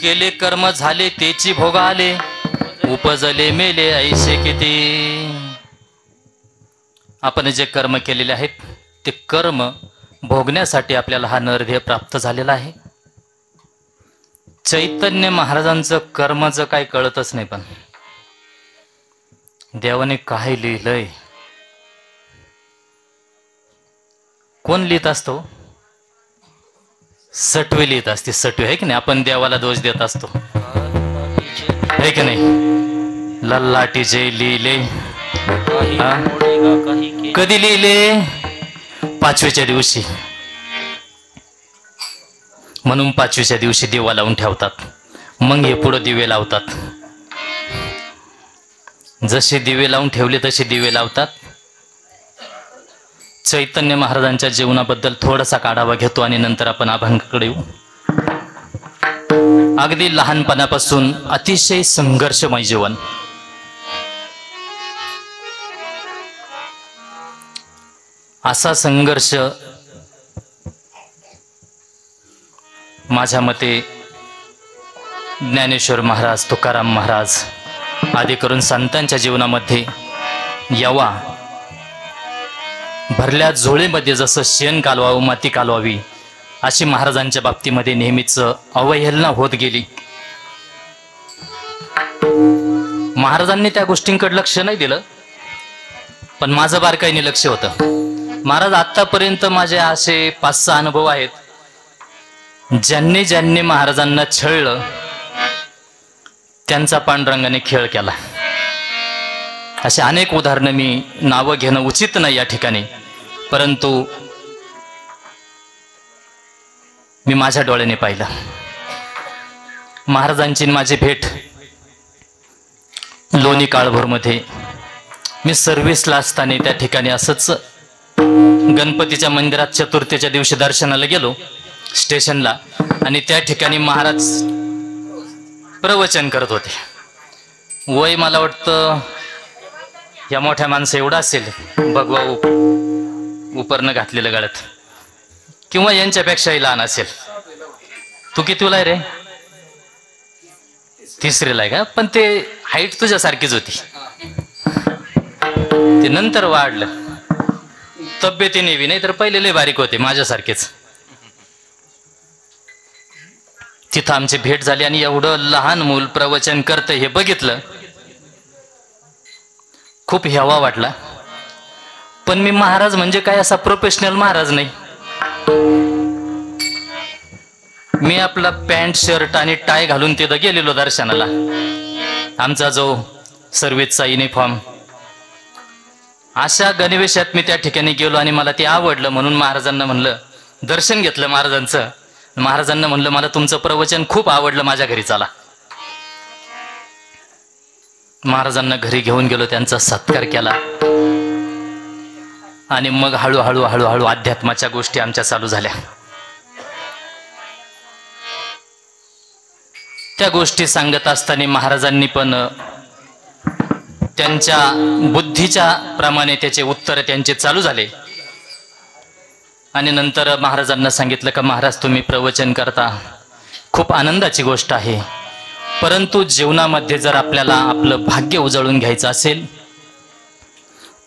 केले कर्म झाले तेची भोग आले, उपजले मेले ऐसे किती. आपण जे कर्म केलेले आहेत ते कर्म भोगण्यासाठी आपल्याला हा नरदेह प्राप्त झालेला आहे. चैतन्य महाराजांचं कर्मचं काय कळतच नाही, पण देवाने काय लिहिलंय, कोण लिहित असतो? सटवे लिहित असते, सटवे आहे की नाही. आपण देवाला दोष देत असतो आहे की नाही. लल्लाटी जे लिहिले, कधी लिहिले? 5वीच्या दिवशी. म्हणून 5वीच्या दिवशी दिवा लावून ठेवतात, मग हे पुढे दिवे लावतात. जसे दिवे लावून ठेवले तसे दिवे लावतात. चैतन्य महाराजांच्या जीवनाबद्दल थोडासा आढावा घेतो आणि नंतर आपण अभंगाकडे येऊ. अगदी लहानपणापासून अतिशय संघर्षमय जीवन. असा संघर्ष माझ्या मते ज्ञानेश्वर महाराज, तुकाराम महाराज आदी करून संतांच्या जीवनामध्ये यावा. भरल्या झोळीमध्ये जसं शेण कालवावं, माती कालवावी, अशी महाराजांच्या बाबतीमध्ये नेहमीच अवहेलना होत गेली. महाराजांनी त्या गोष्टींकडे लक्ष नाही दिलं, पण माझं बारकाईने लक्ष होतं. महाराज आतापर्यंत माझे असे 5-6 अनुभव आहेत, ज्यांनी ज्यांनी महाराजांना छळलं त्यांचा पांडुरंगाने खेळ केला. असे अनेक उदाहरणं, मी नावं घेणं उचित नाही या ठिकाणी, परंतु मी माझ्या डोळ्याने पाहिलं. महाराजांची माझी भेट लोणी काळभोरमध्ये. मी सर्व्हिसला असताना त्या ठिकाणी असंच गणपतीच्या मंदिरात चतुर्थीच्या दिवशी दर्शनाला गेलो स्टेशनला, आणि त्या ठिकाणी महाराज प्रवचन करत होते. वय मला वाटतं या मोठ्या माणसं एवढं असेल, भगवा उपरनं घातलेलं गळ्यात, किंवा यांच्यापेक्षाही लहान असेल. तू कितीला आहे रे? 3रीला आहे का? पण ते हाईट तुझ्यासारखीच होती, ते नंतर वाढलं. तब्येतीने बी, नाही तर पहिले लय बारीक होते माझ्यासारखेच. तिथं आमची भेट झाली आणि एवढं लहान मूल प्रवचन करतं हे बघितलं, खूप हेवा वाटला. पण मी महाराज म्हणजे काय असा प्रोफेशनल महाराज नाही. मी आपला पॅन्ट शर्ट आणि टाय घालून तिथं गेलेलो दर्शनाला. आमचा जो सर्व्हिसचा युनिफॉर्म, अशा गणवेशात मी त्या ठिकाणी गेलो आणि मला ते आवडलं. म्हणून महाराजांना म्हणलं, दर्शन घेतलं महाराजांचं. महाराजांना म्हणलं, मला तुमचं प्रवचन खूप आवडलं, माझ्या घरी चला. महाराजांना घरी घेऊन गेलो, त्यांचा सत्कार केला आणि मग हळूहळू हळूहळू अध्यात्माच्या गोष्टी आमच्या चालू झाल्या. त्या गोष्टी सांगत असताना महाराजांनी पण त्यांच्या बुद्धीच्या प्रमाणे त्याचे उत्तर त्यांचे चालू झाले. आणि नंतर महाराजांना सांगितलं का महाराज तुम्ही प्रवचन करता, खूप आनंदाची गोष्ट आहे, परंतु जीवनामध्ये जर आपल्याला आपलं भाग्य उजळून घ्यायचं असेल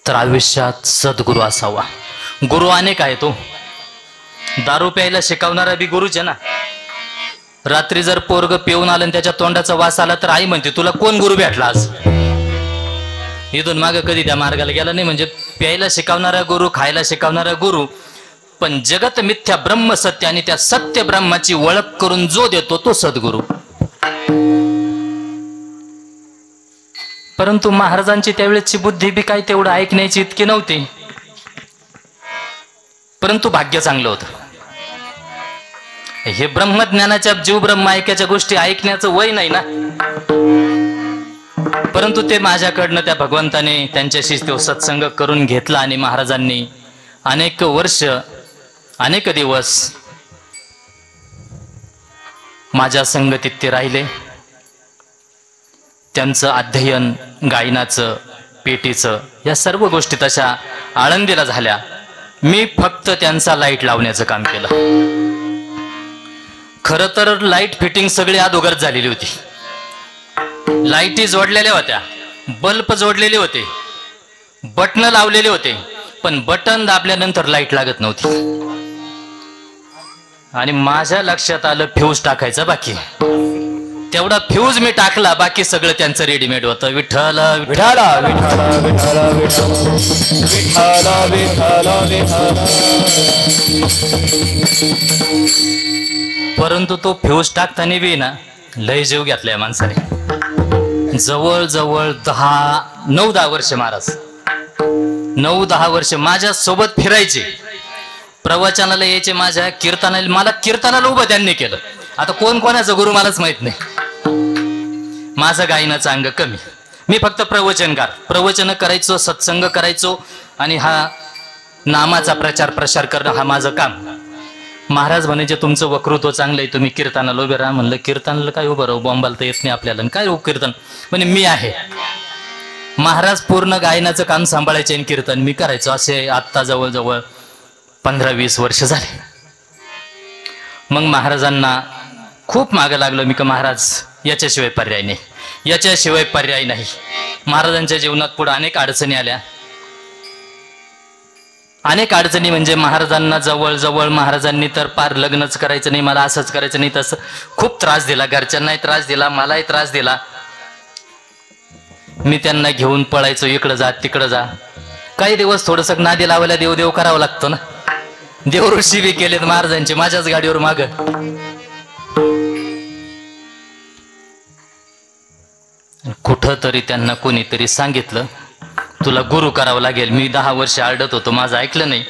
तर आयुष्यात सद्गुरू असावा. गुरु अनेक आहे, तो दारू प्यायला शिकवणारा बी गुरुच आहे ना. रात्री जर पोरग पिऊन आलं आणि त्याच्या तोंडाचा वास आला तर आई म्हणते तुला कोण गुरु भेटला आज? इथून माग कधी त्या मार्गाला गेला नाही. म्हणजे प्यायला शिकवणारा गुरु, खायला शिकवणारा गुरु, पण जगत मिथ्या ब्रह्म सत्य आणि त्या सत्य ब्रह्माची ओळख करून जो देतो तो सद्गुरू. परंतु महाराजांची त्यावेळेची बुद्धी बी काय तेवढं ऐकण्याची इतकी नव्हती, परंतु भाग्य चांगलं होतं. हे ब्रह्मज्ञानाच्या, जीव ब्रह्म ऐक्याच्या गोष्टी ऐकण्याचं वय नाही ना. परंतु ते माझ्याकडनं त्या भगवंताने त्यांच्याशी तो सत्संग करून घेतला आणि महाराजांनी अनेक वर्ष, अनेक दिवस माझ्या संगतीत ते राहिले. त्यांचं अध्ययन, गायनाचं, पेटीचं, या सर्व गोष्टी तशा आळंदीला झाल्या. मी फक्त त्यांचा लाईट लावण्याचं काम केलं. खरं तर लाईट फिटिंग सगळी अधोगत झालेली होती. लाईटी जोडलेल्या होत्या, बल्ब जोडलेले होते, बटन लावलेले होते, पण बटन दाबल्यानंतर लाईट लागत नव्हती. आणि माझ्या लक्षात आलं फ्यूज टाकायचं बाकी. तेवढा फ्यूज मी टाकला, बाकी सगळं त्यांचं रेडीमेड होतं. विठ्ठल विठ्ठल विठ्ठल विठ्ठल विठ्ठल. परंतु तो फ्यूज टाकताना बी ना लय जीव घेतलाय माणसाने. जवळजवळ 9-10 वर्ष महाराज, 9-10 वर्ष माझ्या सोबत फिरायचे, प्रवचनाला यायचे, माझ्या कीर्तनाला, मला कीर्तनाला उभं त्यांनी केलं. आता कोण कोणाचा गुरु मलाच माहित नाही. माझं गायनाचं अंग कमी, मी फक्त प्रवचन करायचो, सत्संग करायचो आणि हा नामाचा प्रचार प्रसार करणं हा माझं काम. महाराज म्हणायचे तुमचं वक्तृत्व चांगलं आहे, तुम्ही कीर्तनाला उभे राहा. म्हणलं कीर्तनाला काय उभं राहू, बॉम्बाला तर येत नाही आपल्याला, काय कीर्तन. म्हणजे मी आहे. महाराज पूर्ण गायनाचं काम सांभाळायचे आणि कीर्तन मी करायचो. असे आत्ता जवळजवळ 15-20 वर्ष झाले. मग महाराजांना खूप मागं लागलो मी, का महाराज याच्याशिवाय पर्याय नाही, याच्याशिवाय पर्याय नाही. महाराजांच्या जीवनात पुढे अनेक अडचणी आल्या. अनेक अडचणी म्हणजे महाराजांना जवळजवळ महाराजांनी तर पार लग्नच करायचं नाही, मला असंच करायचं नाही, तसं खूप त्रास दिला. घरच्यांनाही त्रास दिला, मलाही त्रास दिला. मी त्यांना घेऊन पळायचो, इकडं जा तिकडं जा. काही दिवस थोडंसं नादी लावायला देव करावं लागतं ना. देवऋषी बी केलेत महाराजांचे माझ्याच गाडीवर माग. कुठं तरी त्यांना कोणीतरी सांगितलं तुला गुरु करावं लागेल. मी 10 वर्ष आरडत होतो, माझं ऐकलं नाही.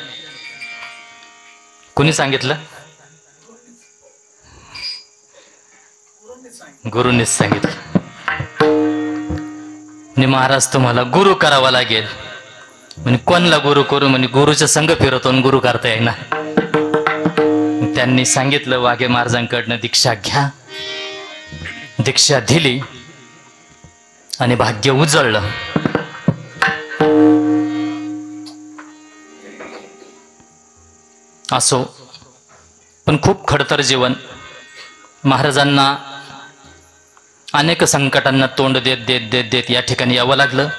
कोणी सांगितलं? गुरुनीच सांगितलं. आणि महाराज तुम्हाला गुरु करावा लागेल. म्हणजे कोणला गुरु करू? म्हणजे गुरुच्या संघ फिरवतो आणि गुरु करता येईना. त्यांनी सांगितलं वाघे महाराजांकडनं दीक्षा घ्या. दीक्षा दिली आणि भाग्य उजळलं. असो, पण खूप खडतर जीवन. महाराजांना अनेक संकटांना तोंड देत देत देत देत या ठिकाणी यावं लागलं.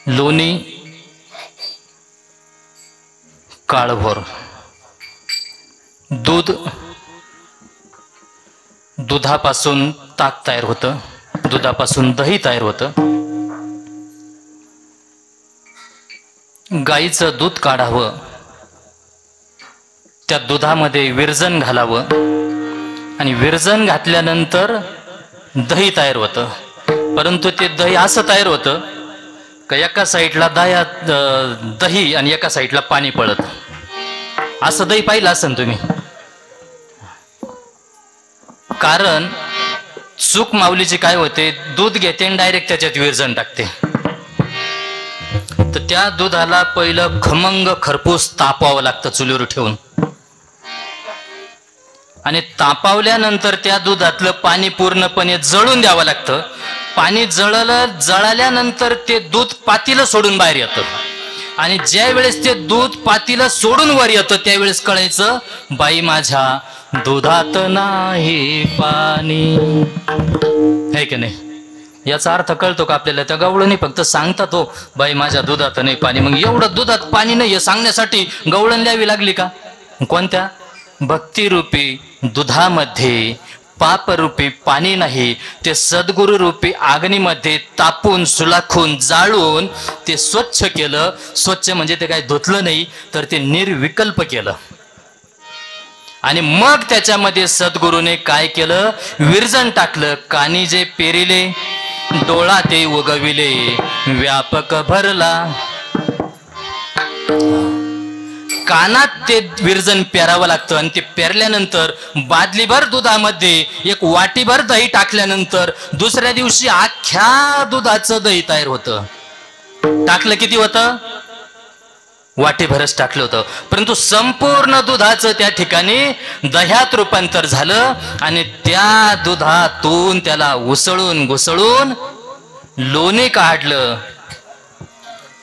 लोणी, काळभोर, दूध, दुधापासून ताक तयार होतं, दुधापासून दही तयार होतं. गाईचं दूध काढावं, त्या दुधामध्ये विरजन घालावं आणि विरजन घातल्यानंतर दही तयार होतं. परंतु ते दही असं तयार होतं का एका साईडला दही आणि एका साईडला पाणी पळत. असं दही पाहिलं असेल तुम्ही. कारण चूक माऊलीची काय होते, दूध घेते आणि डायरेक्ट त्याच्यात विरजण टाकते. तर त्या दुधाला पहिलं खमंग खरपूस तापवावं लागतं चुलीवर ठेवून. आणि तापवल्यानंतर त्या दुधातलं पाणी पूर्णपणे जळून द्यावं लागतं. पाणी जळाल्यानंतर ते दूध पातीला सोडून बाहेर येतं. आणि ज्या वेळेस ते दूध पातीला सोडून वर येतं त्यावेळेस कळायचं बाई माझ्या दुधात नाही पाणी. है की नाही? याचा अर्थ कळतो का आपल्याला? त्या गवळणी फक्त सांगतात हो बाई माझ्या दुधात नाही पाणी. मग एवढं दुधात पाणी नाही हे सांगण्यासाठी गवळण द्यावी लागली का? कोणत्या? भक्तिरूपी दुधामध्ये पापरूपी पाणी नाही, ते सद्गुरु रूपी अग्नीमध्ये तापून सुलाखून जाळून ते स्वच्छ केलं. स्वच्छ म्हणजे ते काय धुतलं नाही, तर ते निर्विकल्प केलं. आणि मग त्याच्यामध्ये सद्गुरूने काय केलं? विरजण टाकलं. कानी जे पेरिले डोळा ते उगविले, व्यापक भरला. कानात ते विरजण पेरावं लागतं. आणि ते पेरल्यानंतर बादलीभर दुधामध्ये एक वाटीभर दही टाकल्यानंतर दुसऱ्या दिवशी अख्ख्या दुधाचं दही तयार होतं. टाकलं किती होतं? वाटीभरच टाकलं होतं. परंतु संपूर्ण दुधाचं त्या ठिकाणी दह्यात रूपांतर झालं. आणि त्या दुधातून त्याला उसळून घुसळून लोणी काढलं.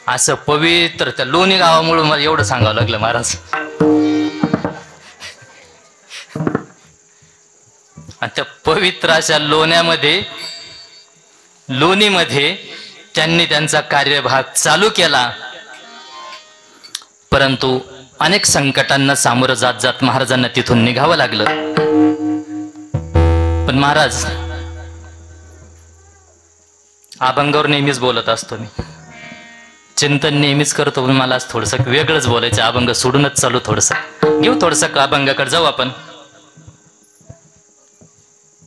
असं पवित्र त्या लोणी गावामुळे मला एवढं सांगावं लागलं महाराज. आणि त्या पवित्र अशा लोणीमध्ये त्यांनी त्यांचा कार्यभाग चालू केला. परंतु अनेक संकटांना सामोरं जात जात महाराजांना तिथून निघावं लागलं. पण महाराज, अभंगावर नेहमीच बोलत असतो मी, चिंतन नेहमीच करतो, पण मला आज थोडंसं वेगळंच बोलायचं. अभंग सोडूनच चालू, थोडंसं घेऊ, थोडंसं अभंगाकडे जाऊ आपण.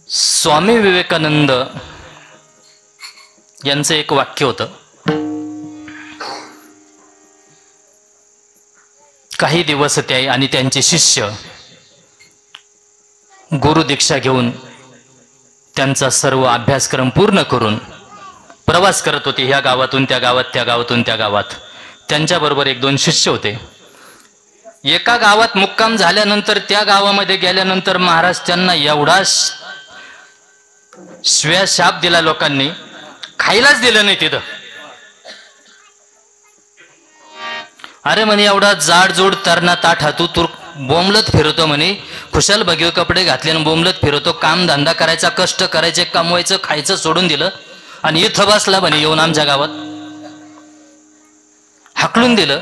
स्वामी विवेकानंद यांचं एक वाक्य होतं. काही दिवस ते आणि त्यांचे शिष्य गुरु दीक्षा घेऊन त्यांचा सर्व अभ्यासक्रम पूर्ण करून प्रवास करत होते. ह्या गावातून त्या गावात, त्या गावातून त्या गावात. त्यांच्याबरोबर 1-2 शिष्य होते. एका गावात मुक्काम झाल्यानंतर, त्या गावामध्ये गेल्यानंतर महाराज त्यांना एवढा शाप दिला, लोकांनी खायलाच दिलं नाही तिथं. अरे म्हणे, एवढा जाडजूड तरणा ताठ हातू तू बोंबलत फिरतो म्हणे, खुशाल भगवे कपडे घातले आणि बोंबलत फिरतो, काम धंदा करायचा, कष्ट करायचे, कमवायचं, खायचं सोडून दिलं आणि इथं बसला म्हणे येऊन आमच्या गावात. हाकलून दिलं.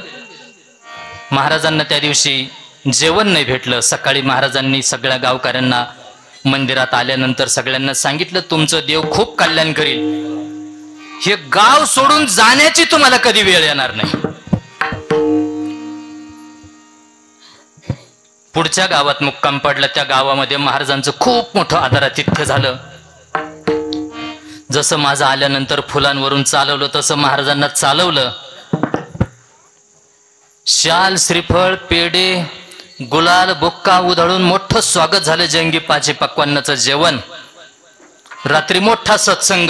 महाराजांना त्या दिवशी जेवण नाही भेटलं. सकाळी महाराजांनी सगळ्या गावकऱ्यांना मंदिरात आल्यानंतर सगळ्यांना सांगितलं, तुमचं देव खूप कल्याण करील, हे गाव सोडून जाण्याची तुम्हाला कधी वेळ येणार नाही. पुढच्या गावात मुक्काम पडला. त्या गावामध्ये महाराजांचं खूप मोठं आदरातिथ्य झालं. जसं माझं आल्यानंतर फुलांवरून चालवलं तसं महाराजांना चालवलं. शाल, श्रीफळ, पेढे, गुलाल, बुक्का उधळून मोठं स्वागत झालं. जंगी 5 पक्वान्नाचं जेवण, रात्री मोठा सत्संग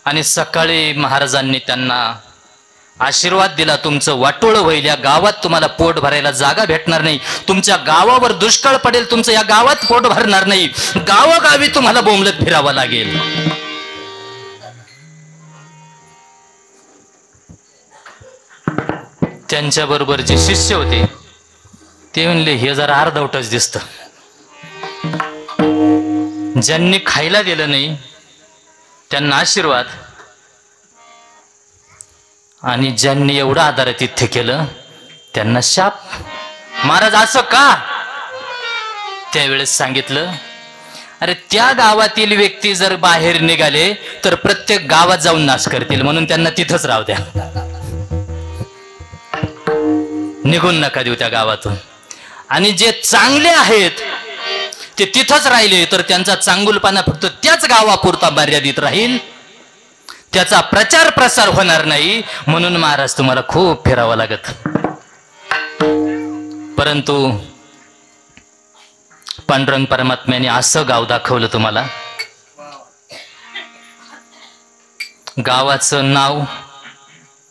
आणि सकाळी महाराजांनी त्यांना आशीर्वाद दिला, तुमचं वाटोळं होईल, या गावात तुम्हाला पोट भरायला जागा भेटणार नाही, तुमच्या गावावर दुष्काळ पडेल, तुमचं या गावात पोट भरणार नाही, गावोगावी तुम्हाला बोंबलत फिरावं लागेल. त्यांच्याबरोबर जे शिष्य होते ते म्हणले, हे जरा अर्धवटच दिसतं. ज्यांनी खायला दिलं नाही त्यांना आशीर्वाद, आणि ज्यांनी एवढं आदरातिथ्य केलं त्यांना शाप. महाराज असं का? त्यावेळेस सांगितलं, अरे त्या गावातील व्यक्ती जर बाहेर निघाले तर प्रत्येक गावात जाऊन नाश करतील, म्हणून त्यांना तिथंच राहू द्या, निघून नका देऊ त्या गावातून. आणि जे चांगले आहेत ते तिथंच राहिले तर त्यांचा चांगुलपणा फक्त त्याच गावापुरता मर्यादित राहील, त्याचा प्रचार प्रसार होणार नाही. म्हणून महाराज तुम्हाला खूप फिरावं लागत. परंतु पांडुरंग परमात्म्याने असं गाव दाखवलं तुम्हाला, गावाचं नाव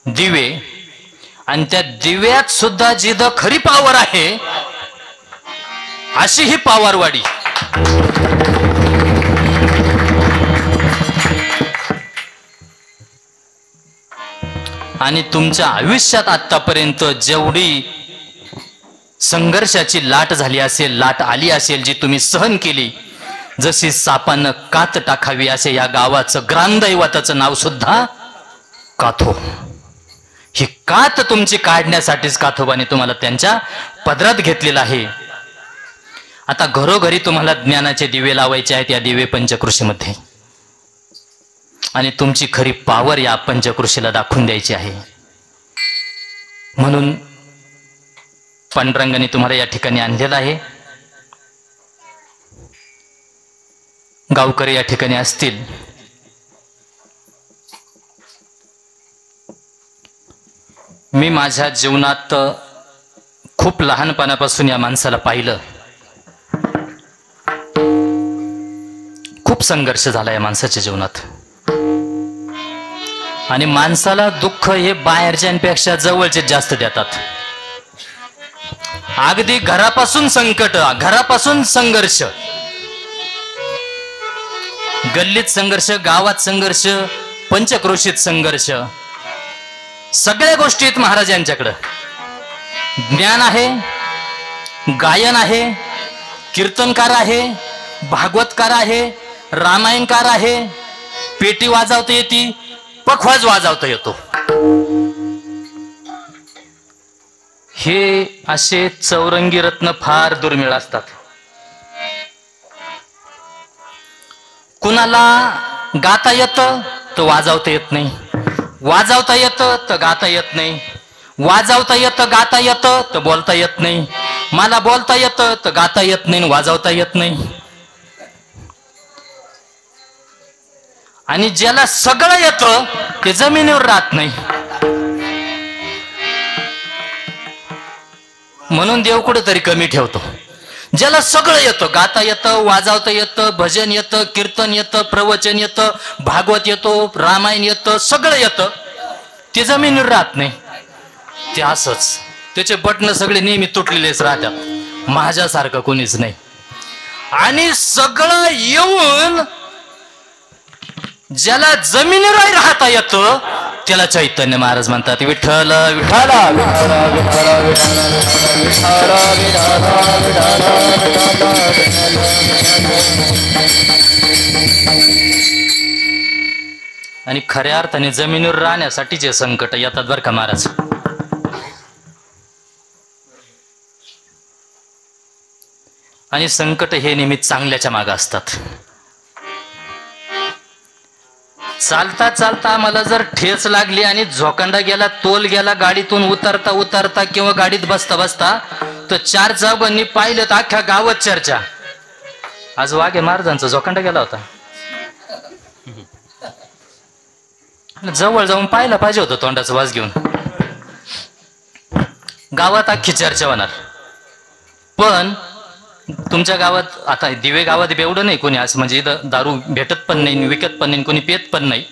दिवे, आणि त्या दिव्यात सुद्धा जिथं खरी पावर आहे अशी ही पावरवाडी. आणि तुमच्या आयुष्यात आतापर्यंत जेवढी संघर्षाची लाट झाली असेल, लाट आली असेल, जी तुम्ही सहन केली, जशी सापानं कात टाकावी असे या गावाचं ग्रामदैवताचं नाव सुद्धा काथो. ही कात तुमची काढण्यासाठीच काथोबाने तुम्हाला त्यांच्या पदरात घेतलेला आहे. आता घरोघरी तुम्हाला ज्ञानाचे दिवे लावायचे आहेत या दिवे पंचकृषीमध्ये, आणि तुमची खरी पावर या पंचकृषीला दाखवून द्यायची आहे. म्हणून पांडुरंगाने तुम्हाला या ठिकाणी आणलेलं आहे. गावकरी या ठिकाणी असतील, मी माझ्या जीवनात खूप लहानपणापासून या माणसाला पाहिलं. खूप संघर्ष झाला या माणसाच्या जीवनात, आणि माणसाला दुःख हे बाहेरच्यांपेक्षा जवळचे जास्त देतात. अगदी घरापासून संकट, घरापासून संघर्ष, गल्लीत संघर्ष, गावात संघर्ष, पंचक्रोशीत संघर्ष, सगळ्या गोष्टी आहेत महाराज यांच्याकडं. ज्ञान आहे, गायन आहे, कीर्तनकार आहे, भागवतकार आहे, रामायणकार आहे, पेटी वाजवता येते, पखवाज वाजवता येतो. हे असे चौरंगी रत्न फार दुर्मिळ असतात. कुणाला गाता येतं तर वाजवता येत नाही, वाजवता येतं तर गाता येत नाही, वाजवता येतं गाता येतं तर बोलता येत नाही. मला बोलता येतं तर गाता येत नाही, वाजवता येत नाही. आणि ज्याला सगळं येतं ते जमिनीवर राहत नाही. म्हणून देव कुठेतरी कमी ठेवतो. ज्याला सगळं येतं, गाता येतं, वाजवता येतं, भजन येतं, कीर्तन येतं, प्रवचन येतं, भागवत येतो, रामायण येतं, सगळं येतं, ते जमिनीवर राहत नाही. ते असंच त्याचे बटन सगळे नेहमी तुटलेलेच राहतात. माझ्यासारखं कोणीच नाही. आणि सगळं येऊन ज्याला जमिनीवर राहता येतं त्याला चैतन्य महाराज म्हणतात. विठ्ठल विठ्ठल आणि खऱ्या अर्थाने जमिनीवर राहण्यासाठीचे संकट येतात बरं का महाराज. आणि संकट हे नेहमी चांगल्याच्या मागे असतात. चालता चालता मला जर ठेच लागली आणि झोकांडा गेला, तोल गेला, गाडीतून उतरता उतरता किंवा गाडीत बसता बसता, तर 4 चौघांनी पाहिलं तर अख्ख्या गावात चर्चा, आज वाघे महाराजांचा झोकांडा गेला होता. जवळ जाऊन पाहिलं पाहिजे होतं तोंडाचा वास घेऊन. गावात अख्खी चर्चा होणार. पण तुमच्या गावात आता दिवे गावात एवढं नाही कोणी असं, म्हणजे इथं दारू भेटत पण नाही, विकत पण नाही, कोणी पेत पण नाही.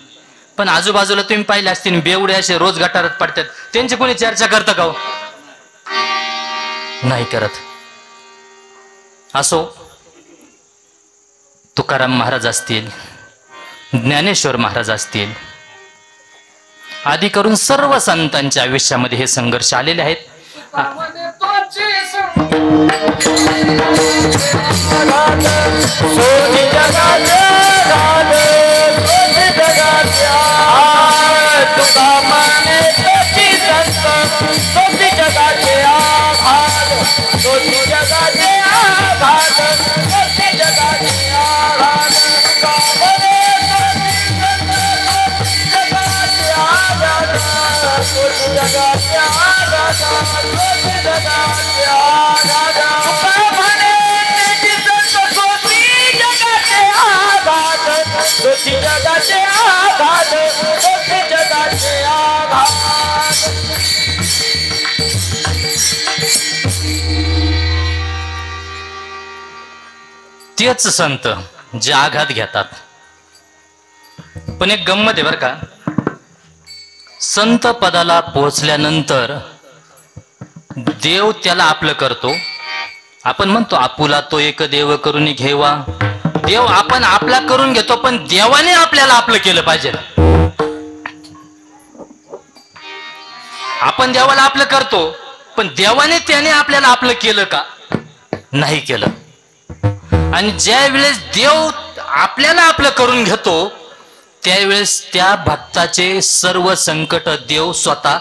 पण आजूबाजूला तुम्ही पाहिले असतील बेवडे असे रोज गटारात पडतात, त्यांची कोणी चर्चा करतं का हो? नाही करत. असो, तुकाराम महाराज असतील, ज्ञानेश्वर महाराज असतील, आदी करून सर्व संतांच्या आयुष्यामध्ये हे संघर्ष आलेले आहेत. तेच संत जे आघात घेतात. पण एक गंमत आहे बर का, संत पदाला पोहोचल्यानंतर देव त्याला आपलं करतो. आपण म्हणतो आपुला तो एक देव करून घेवा. देव आपण आपला करून घेतो, पण देवाने आपल्याला आपलं केलं पाहिजे. आपण देवाला आपलं करतो, पण देवाने त्याने आपल्याला आपलं केलं का? नाही केलं. आणि ज्या वेळेस देव आपल्याला आपलं करून घेतो त्यावेळेस त्या भक्ताचे सर्व संकट देव स्वतः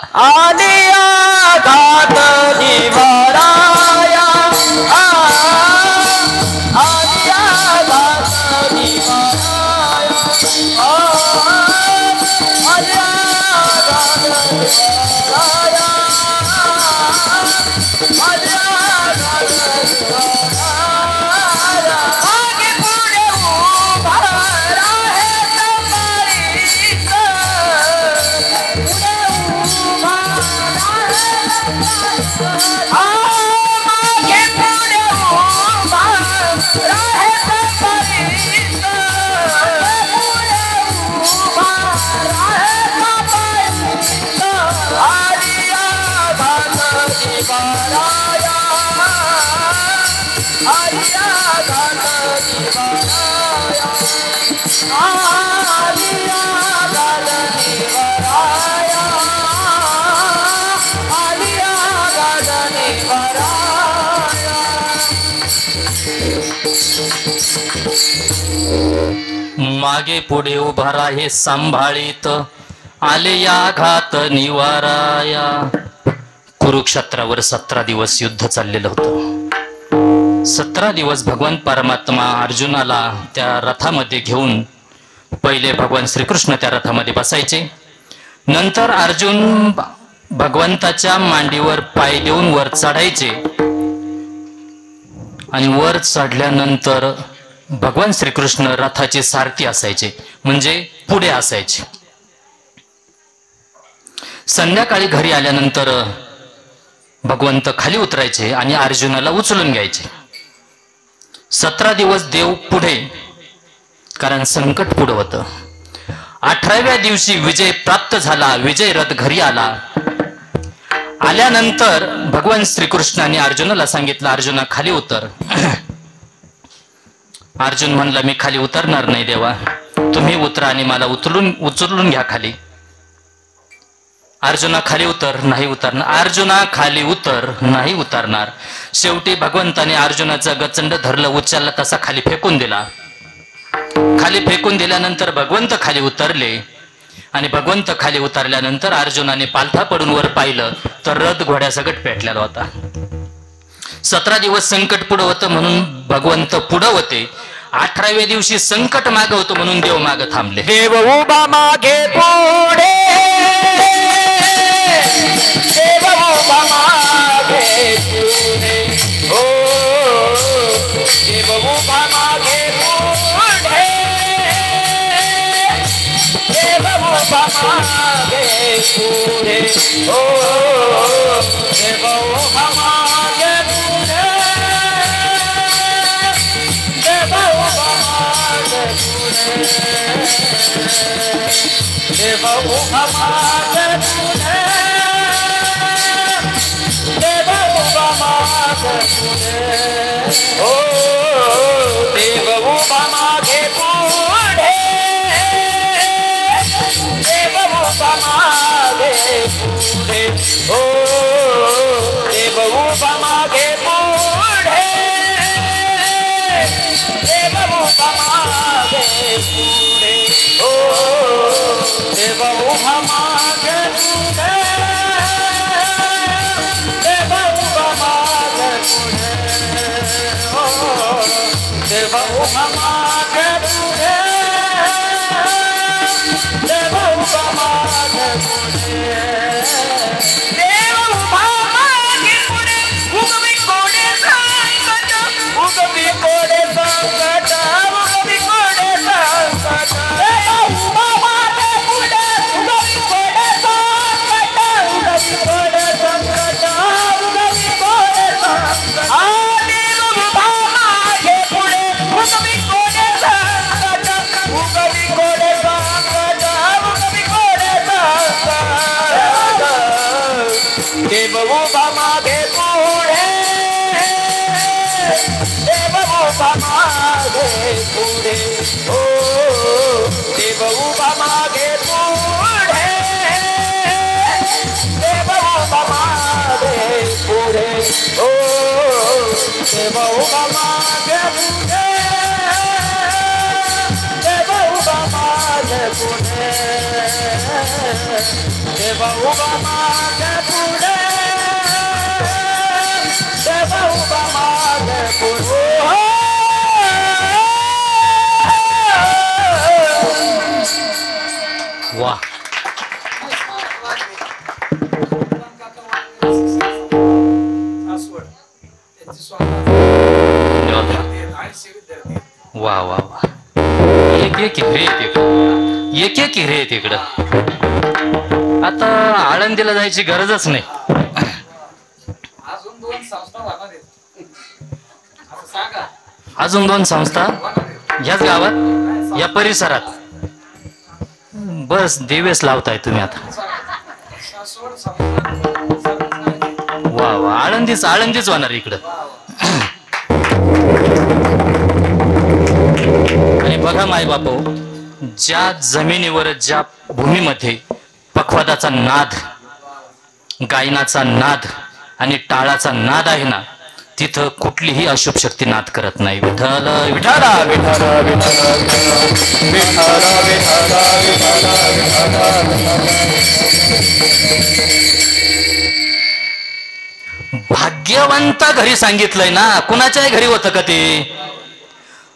मागे पुढे उभा राहे सांभाळीत आले या घात निवाराया. कुरुक्षेत्रावर 17 दिवस युद्ध चाललेलं होतं. 17 दिवस भगवान परमात्मा अर्जुनाला त्या रथामध्ये घेऊन पहिले भगवान श्रीकृष्ण त्या रथामध्ये बसायचे. नंतर अर्जुन भगवंताच्या मांडीवर पाय देऊन वर चढायचे आणि वर चढल्यानंतर भगवान श्रीकृष्ण रथाचे सारथी असायचे, म्हणजे पुढे असायचे. संध्याकाळी घरी आल्यानंतर भगवंत खाली उतरायचे आणि अर्जुनाला उचलून घ्यायचे. 17 दिवस देव पुढे, कारण संकट पुढं होतं. 18व्या दिवशी विजय प्राप्त झाला. विजय रथ घरी आला. आल्यानंतर भगवान श्रीकृष्णाने अर्जुनाला सांगितलं, अर्जुना खाली उतर. अर्जुन म्हणला, मी खाली उतरणार नाही देवा, तुम्ही उतरा आणि मला उचलून घ्या खाली. अर्जुना खाली उतर, नाही उतरणार. अर्जुना खाली उतर, नाही उतरणार. शेवटी भगवंताने अर्जुनाचा गचंड धरलं, उचलला तसा खाली फेकून दिला. खाली फेकून दिल्यानंतर भगवंत खाली उतरले आणि भगवंत खाली उतरल्यानंतर अर्जुनाने पालथा पडून वर पाहिलं तर रथ घोड्यासकट पेटलेला होता. 17 दिवस संकट पुढं होतं म्हणून भगवंत पुढं होते. 18व्या दिवशी संकट मागे होतं म्हणून देव मागे थांबले. देव उभा मागे पुढे, देव उभा मागे पुढे, ओ देव उभा मागे पुढे, देव उभा मागे पुढे, ओ देव उभा मागे पुढे, देव उभा मागे पुढे, देव उभा मागे पुढे, देव उभा मागे पुढे, ओ देव उभा मागे पुढे, देव उभा मागे पुढे, ओ देव उभा मागे पुढे, देव उभा मागे पुढे, ओ देव उभा मागे पुढे, देव उभा मागे पुढे, ओ देव उभा मागे पुढे, देव उभा मागे पुढे, देव उभा मागे पुढे, उगवी कोडे संकट, उगवी कोडे संकट, उगवी कोडे संकट, देव उभा मागे पुढे, उगवी कोडे संकट, उगवी कोडे संकट, उगवी कोडे संकट, देव उभा मागे पुढे, उगवी कोडे संकट, उगवी कोडे संकट, उगवी कोडे संकट, देव उभा मागे पुढे, देव उभा मागे पुढे, ओ देव उभा मागे पुढे, देव उभा मागे पुढे, ओ देव उभा मागे पुढे, देव उभा मागे पुढे, देव उभा मागे पुढे, देव उभा मागे पुढे, वा, वा वा वा. एक हिरे आहेत इकडं. आता आळंदीला जायची गरजच नाही. अजून 2 संस्था ह्याच गावात, या परिसरात. बस दिवेस लावताय तुम्ही आता. वा वा, आळंदीच होणार इकडं. आणि बघा माय बापू, ज्या जमिनीवर, ज्या भूमीमध्ये पखवादाचा नाद, गायनाचा नाद आणि टाळाचा नाद आहे ना, तिथं कुठलीही अशुभ शक्ती नाद करत नाही. विठ्ठल विठ्ठल विठ्ठल विठ्ठल. विठ्ठल विठ्ठल विठ्ठल भाग्यवंत घरी सांगितलंय ना, कुणाच्याही घरी होतं का ते?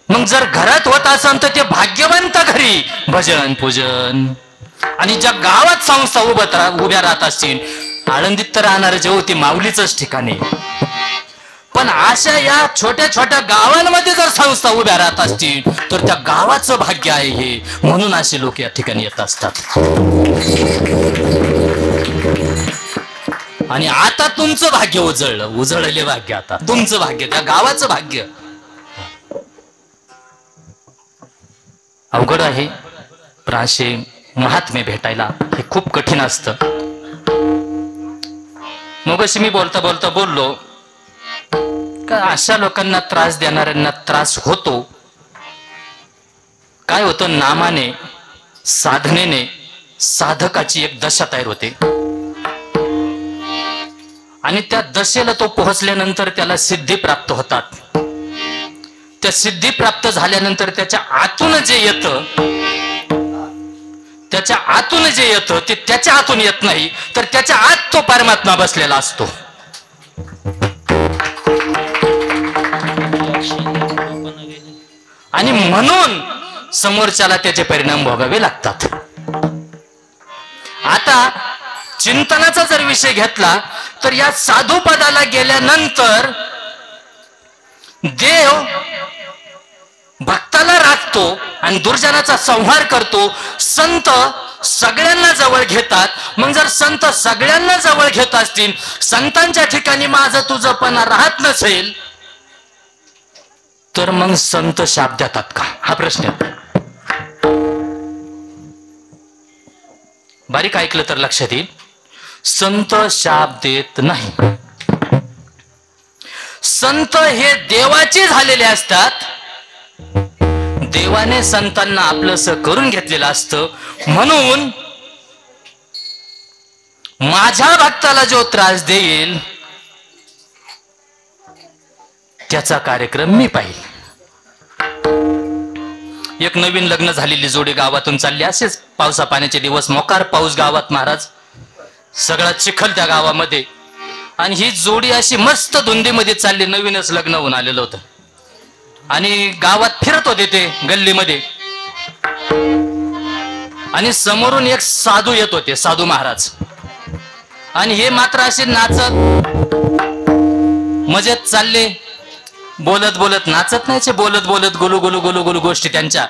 मग जर घरात होत असेल तर ते भाग्यवंत घरी भजन पूजन. आणि ज्या गावात संस्था उभ्या राहत असतील, आळंदीत तर राहणार जे होती माऊलीच ठिकाणी, पण अशा या छोट्या छोट्या गावांमध्ये जर संस्था उभ्या राहत असतील तर त्या गावाचं भाग्य आहे हे, म्हणून असे लोक या ठिकाणी येत असतात. आणि आता तुमचं भाग्य उजळले भाग्य, आता तुमचं भाग्य, त्या गावाचं भाग्य. अवघड आहे, पण असे महात्मे भेटायला हे खूप कठीण असतं. मगाशी मी बोलता बोलता बोललो का अशा लोकांना त्रास देणाऱ्यांना त्रास होतो. काय होतं, नामाने साधनेने साधकाची एक दशा तयार होते आणि त्या दशेला तो पोहोचल्यानंतर त्याला सिद्धी प्राप्त होतात. त्या सिद्धी प्राप्त झाल्यानंतर त्याच्या आतून जे येतं, त्याच्या आतून जे येतं ते त्याच्या आतून येत नाही, तर त्याच्या आत तो परमात्मा बसलेला असतो. आणि म्हणून समोरच्याला त्याचे परिणाम भोगावे लागतात. आता चिंतनाचा जर विषय घेतला तर या साधू पदाला गेल्यानंतर देव भक्ताला राखतो आणि दुर्जनाचा संहार करतो. संत सगळ्यांना जवळ घेतात. मग जर संत सगळ्यांना जवळ घेत असतील, संतांच्या ठिकाणी माझं तुझंपणा राहत नसेल, तर मग संत शाप देतात का, हा प्रश्न आहे. बारीक ऐकलं तर लक्षात येईल, संत शाप देत नाही. संत हे देवाचे झालेले असतात. देवाने संतांना आपलंसं करून घेतलेलं असतं. म्हणून माझ्या भक्ताला जो त्रास देईल त्याचा कार्यक्रम मी पाहिल. एक नवीन लग्न झालेली जोडी गावातून चालली, असेच पावसा पाण्याचे दिवस, मोकार पाऊस गावात महाराज, सगळा चिखल त्या गावामध्ये, आणि ही जोडी अशी मस्त धुंदीमध्ये चालली. नवीनच लग्न होऊन आलेलं होतं आणि गावात फिरत होते ते गल्लीमध्ये, आणि समोरून एक साधू येत होते, साधू महाराज, आणि हे मात्र असे नाचत मजेत चालले, बोलत बोलत, नाचत नाही, बोलत बोलत गोलू गोलू गोलू गोलू गोष्टी त्यांच्या.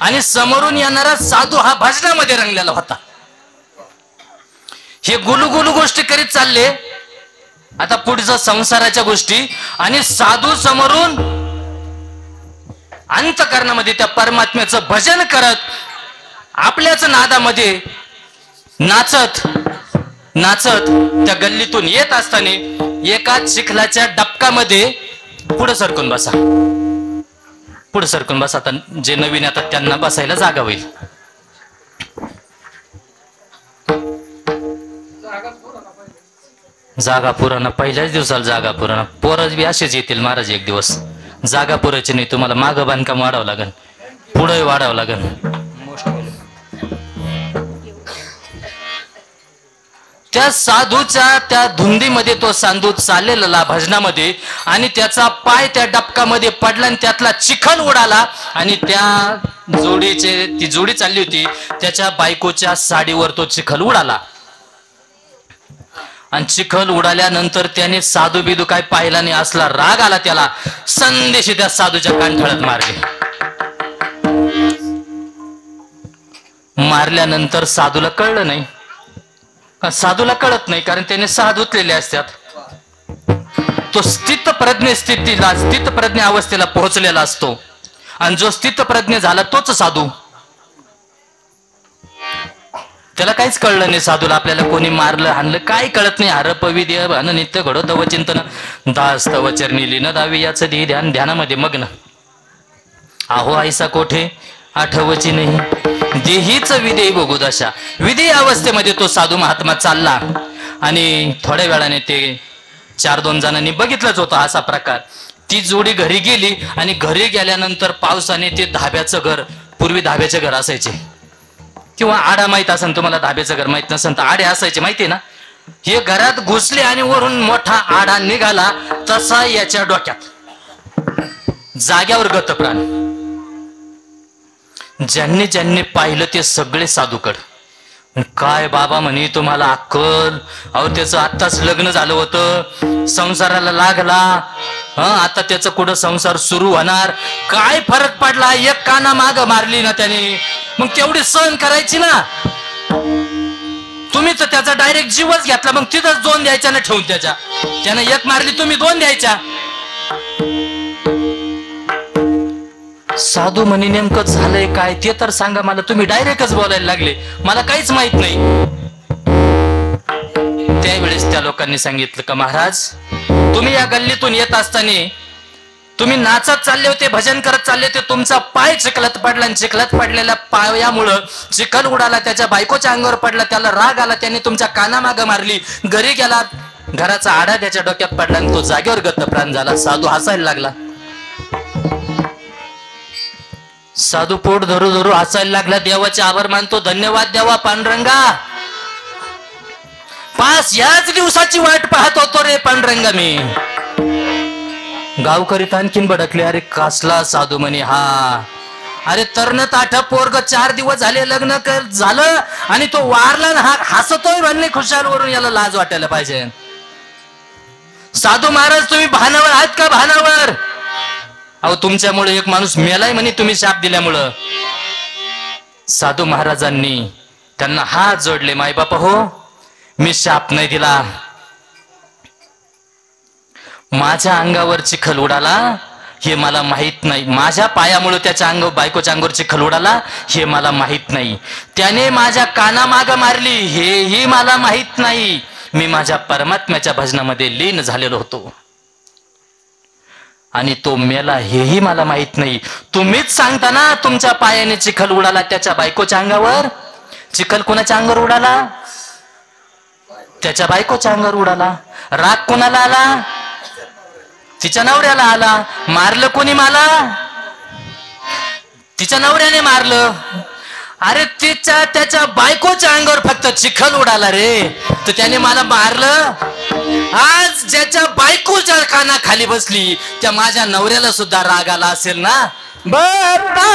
आणि समोरून येणारा साधू हा भजनामध्ये रंगलेला होता. हे गुलू गुलू गोष्टी करीत चालले, आता पुढचं संसाराच्या गोष्टी, आणि साधू समोरून अंतकरणामध्ये त्या परमात्म्याचं भजन करत आपल्याच नादामध्ये नाचत नाचत त्या गल्लीतून येत असताना एका चिखलाच्या डबकामध्ये पुढे सरकून बसा, पुढे सरकून बसा. आता जे नवीन येतात त्यांना बसायला जागा होईल. जागा पुराणा, पहिल्याच दिवसाला जागा पुराणा. पोरच बी असेच येतील महाराज एक दिवस. जागा पुरायची नाही, तुम्हाला मागं बांधकाम वाढावं लागेल, पुढे वाढावं लागेल. त्या साधूच्या त्या धुंदीमध्ये तो साधू चाललेला भजनामध्ये, आणि त्याचा पाय त्या डबकामध्ये पडला आणि त्यातला चिखल उडाला, आणि त्या जोडीचे, ती जोडी चालली होती, त्याच्या बायकोच्या साडीवर तो चिखल उडाला. आणि चिखल उडाल्यानंतर त्याने साधू बिदू काय पाहिला नाही, असला राग आला त्याला. संदेशी त्या साधूच्या कानठळ्यात मारले. मारल्यानंतर साधूला कळलं नाही, साधूला कळत नाही, कारण त्याने 6 धुतलेले असतात. तो स्थित प्रज्ञ अवस्थेला पोहोचलेला असतो, आणि जो स्थित प्रज्ञ झाला तोच साधू. त्याला काहीच कळलं नाही साधूला, आपल्याला कोणी मारलं हाणलं काय कळत नाही. हरप विद्य भान नित्य घडो तव चिंतन, दास तव चरणी लीन दावी, याचं ध्यान ध्यानामध्ये मग्न. आहो ऐसा कोठे आठवची नाही, देहीच विधेय बघू दशा. विधेय अवस्थेमध्ये तो साधू महात्मा चालला, आणि थोड्या वेळाने ते 4-2 जणांनी बघितलंच होतं असा प्रकार. ती जोडी घरी गेली, आणि घरी गेल्यानंतर पावसाने ते धाब्याचं घर पूर्वी धाब्याचे घर असायचे, किंवा आडा माहित असेल तुम्हाला, धाब्याचं घर माहित नसेल तर आडे असायचे माहितीये ना. हे घरात घुसले आणि वरून मोठा आडा निघाला, तसा याच्या डोक्यात जाग्यावर गतप्राण. ज्यांनी ज्यांनी पाहिलं ते सगळे साधूकड. काय बाबा म्हणे तुम्हाला अक्कल, अहो त्याचं आत्ताच लग्न झालं होतं, संसाराला लागला, आता त्याचं कुठं संसार सुरू होणार, काय फरक पडला, एक काना माग मारली ना त्याने, मग तेवढी सहन करायची ना. तुम्ही तर त्याचा डायरेक्ट जीवच घेतला, मग तिथंच 2 द्यायच्या ना ठेवून. त्यानं एक मारली, तुम्ही 2 द्यायच्या. साधू म्हणे नेमकं झालंय काय ते तर सांगा मला, तुम्ही डायरेक्टच बोलायला लागले, मला काहीच माहित नाही. त्यावेळेस त्या लोकांनी सांगितलं का महाराज, तुम्ही या गल्लीतून येत असताना तुम्ही नाचत चालले होते, भजन करत चालले होते, तुमचा पाय चिखलात पडला आणि चिखलात पडलेल्या पायामुळं चिखल उडाला, त्याच्या बायकोच्या अंगावर पडला, त्याला राग आला, त्याने तुमच्या कानामाग मारली, घरी गेला, घराचा आडा त्याच्या डोक्यात पडला आणि तो जागेवर गतप्राण झाला. साधू हसायला लागला. साधू पोट धरू धरू हसायला लागला. देवाचे आभार मानतो, धन्यवाद देवा पांडुरंगा, पास याच दिवसाची वाट पाहत होतो रे पांडुरंगा मी. गावकरी आणखीन भडकले, अरे कसला साधू म्हणे हा, अरे तरण ताठ पोरग 4 दिवस झाले लग्न झालं आणि तो वारला ना, हा हसतोय म्हणले खुशाल वरून, याला लाज वाटायला पाहिजे. साधू महाराज तुम्ही भानावर आहात का, भानावर? अहो तुमच्यामुळे एक माणूस मेलाय म्हणे, तुम्ही शाप दिल्यामुळं. साधू महाराजांनी त्यांना हात जोडले, माय बापा हो, मी शाप नाही दिला, माझ्या अंगावर चिखल उडाला हे मला माहित नाही, माझ्या पायामुळे त्याच्या बायकोच्या अंगावर चिखल उडाला हे मला माहित नाही, त्याने माझ्या कानामाग मारली हेही मला माहित नाही, मी माझ्या परमात्म्याच्या भजनामध्ये लीन झालेलो होतो आणि तो मेला हेही मला माहित नाही. तुम्हीच सांगता ना तुमच्या पायाने चिखल उडाला त्याच्या बायकोच्या अंगावर. चिखल कोणाच्या अंगावर उडाला? त्याच्या बायकोच्या अंगावर उडाला. राग कोणाला आला? तिच्या नवऱ्याला आला. मारलं कोणी मला? तिच्या नवऱ्याने मारलं. अरे त्याच्या बायकोच्या अंगावर फक्त चिखल उडाला रे, तर त्याने मला मारलं. आज ज्याच्या बायकोच्या कानाखाली बसली त्या माझ्या नवऱ्याला सुद्धा राग आला असेल ना. बता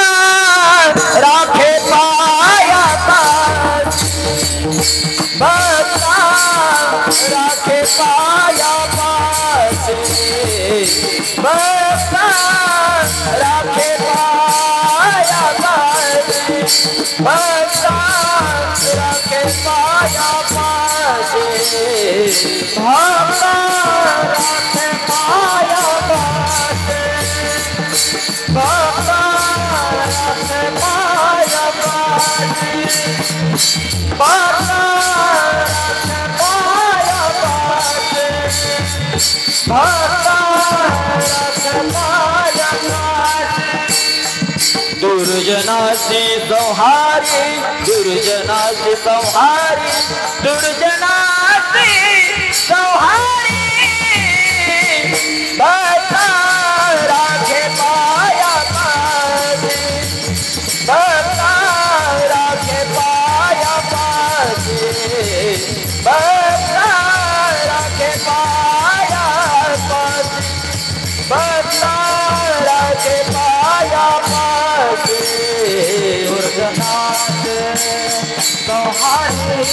राखे पाया पास, बता राखे पाया पास, बता राखे पाया पास, बता राखे पाया पास, बता राखे पाया पास, बता राखे पाया पास, बता राखे पाया पास, बता राखे पाया पास. दुर्जनाची संहारी, दुर्जनाची संहारी, दुर्जनाची संहारी, बता राखे पाया पास, बता राखे पाया पास, बता राखे पाया पास, बता राखे पाया पास. दुर्जनाथ संहारी,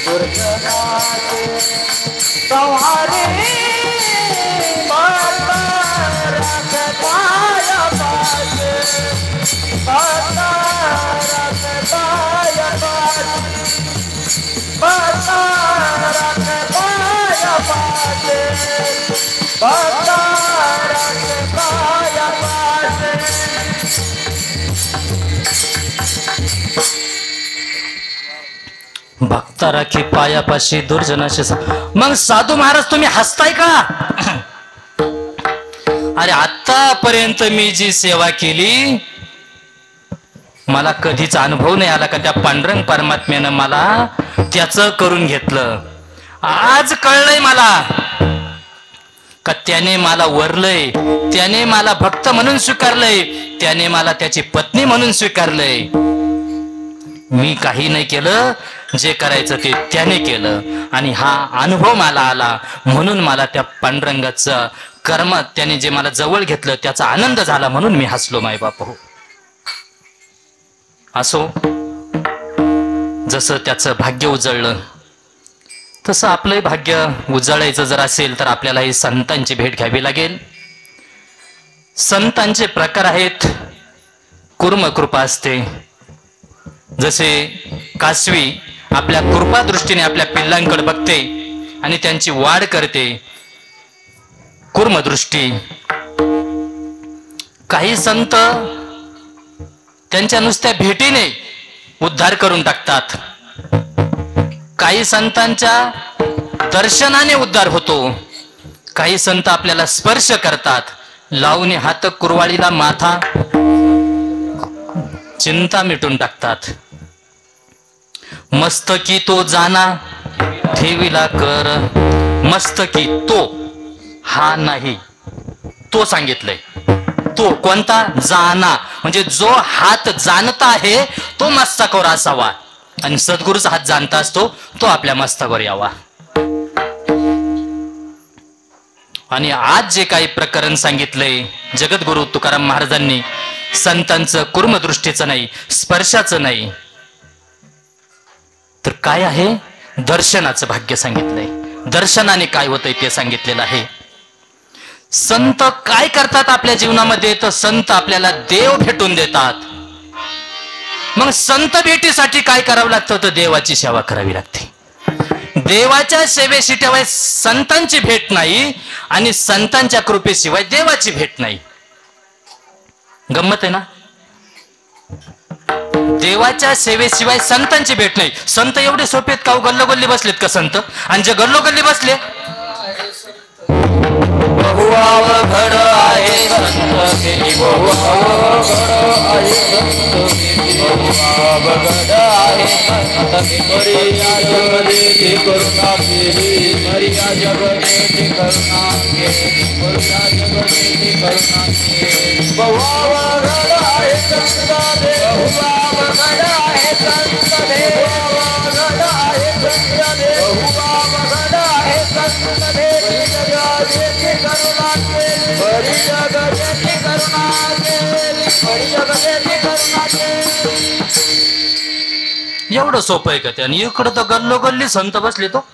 दुर्जनाथ संहारी, बता राखे पाया पास, बता राखे पाया पास, बता राखे पाया पास, बता राखे पाया पास. भक्ता राखी पायापाशी दुर्जनाशी. मग साधू महाराज तुम्ही हसताय का? अरे आतापर्यंत मी जी सेवा केली मला कधीच अनुभव नाही आला का त्या पांडुरंग परमात्म्यानं मला त्याचं करून घेतलं. आज कळलंय मला का त्याने मला वरलंय, त्याने मला भक्त म्हणून स्वीकारलंय, त्याने मला त्याची पत्नी म्हणून स्वीकारलंय. मी काही नाही केलं, जे करायचं ते त्याने केलं. आणि हा अनुभव मला आला म्हणून मला त्या पांडुरंगाचं कर्म, त्याने जे मला जवळ घेतलं त्याचा आनंद झाला म्हणून मी हसलो मायबाप हो. असो, जसं त्याचं भाग्य उजळलं तसं आपलंही भाग्य उजळायचं जर असेल तर आपल्याला ही संतांची भेट घ्यावी लागेल. संतांचे प्रकार आहेत. कुर्म कृपा असते, जसे कासवी आपल्या कृपा दृष्टीने आपल्या पिल्लांकडे बघते आणि त्यांची वाढ करते, कुर्म दृष्टी. काही संत त्यांच्या नुसत्या भेटीने उद्धार करून टाकतात. काही संतांच्या दर्शनाने उद्धार होतो. काही संत आपल्याला स्पर्श करतात, लावून हात कुरवाळीला माथा, चिंता मिटून टाकतात. मस्तकी तो जाना ठेवीला कर, मस्तकी तो, हा नाही, तो सांगितलंय. तो कोणता? जाना, म्हणजे जो हात जाणता आहे तो मस्तकावर असावा. आणि सद्गुरूचा हात जाणता असतो तो आपल्या मस्तकावर यावा. आणि आज जे काही प्रकरण सांगितलंय जगद्गुरु तुकाराम महाराजांनी, संतांचं कुर्मदृष्टीचं नाही, स्पर्शाचं नाही, तर काय आहे? दर्शनाचं भाग्य सांगितलंय. दर्शनाने काय होतंय ते सांगितलेलं आहे. संत काय करतात आपल्या जीवनामध्ये? तर संत आपल्याला देव भेटून देतात. मग संत भेटीसाठी काय करावं लागतं? तर देवाची सेवा करावी लागते. देवाच्या सेवेशिवाय संतांची भेट नाही आणि संतांच्या कृपेशिवाय देवाची भेट नाही. गंमत आहे ना? देवाच्या सेवेशिवाय संतांची भेट नाही. संत एवढे सोपे आहेत का? गल्लोगल्ली बसलेत का संत? आणि जे गल्लोगल्ली बसले, बहुअवघड आहे संत भेटी, बहुअवघड आहे संत भेटी, बहुअवघड आहे संत भेटी. मरिया जगदेती करुणा केली, मरिया जगदेती करुणा केली, मरिया जगदेती करुणा केली. बहुअवघड आहे संत भेटी, बहुअवघड आहे संत भेटी, बहुअवघड आहे संत भेटी, बहुअवघड आहे संत भेटी. जगदेती करुणा केली, बरी जगदेती करुणा केली, बरी जगदेती करुणा केली. एवढं सोपं आहे का ते? आणि इकडं तर गल्लोगल्ली संत बसले तो.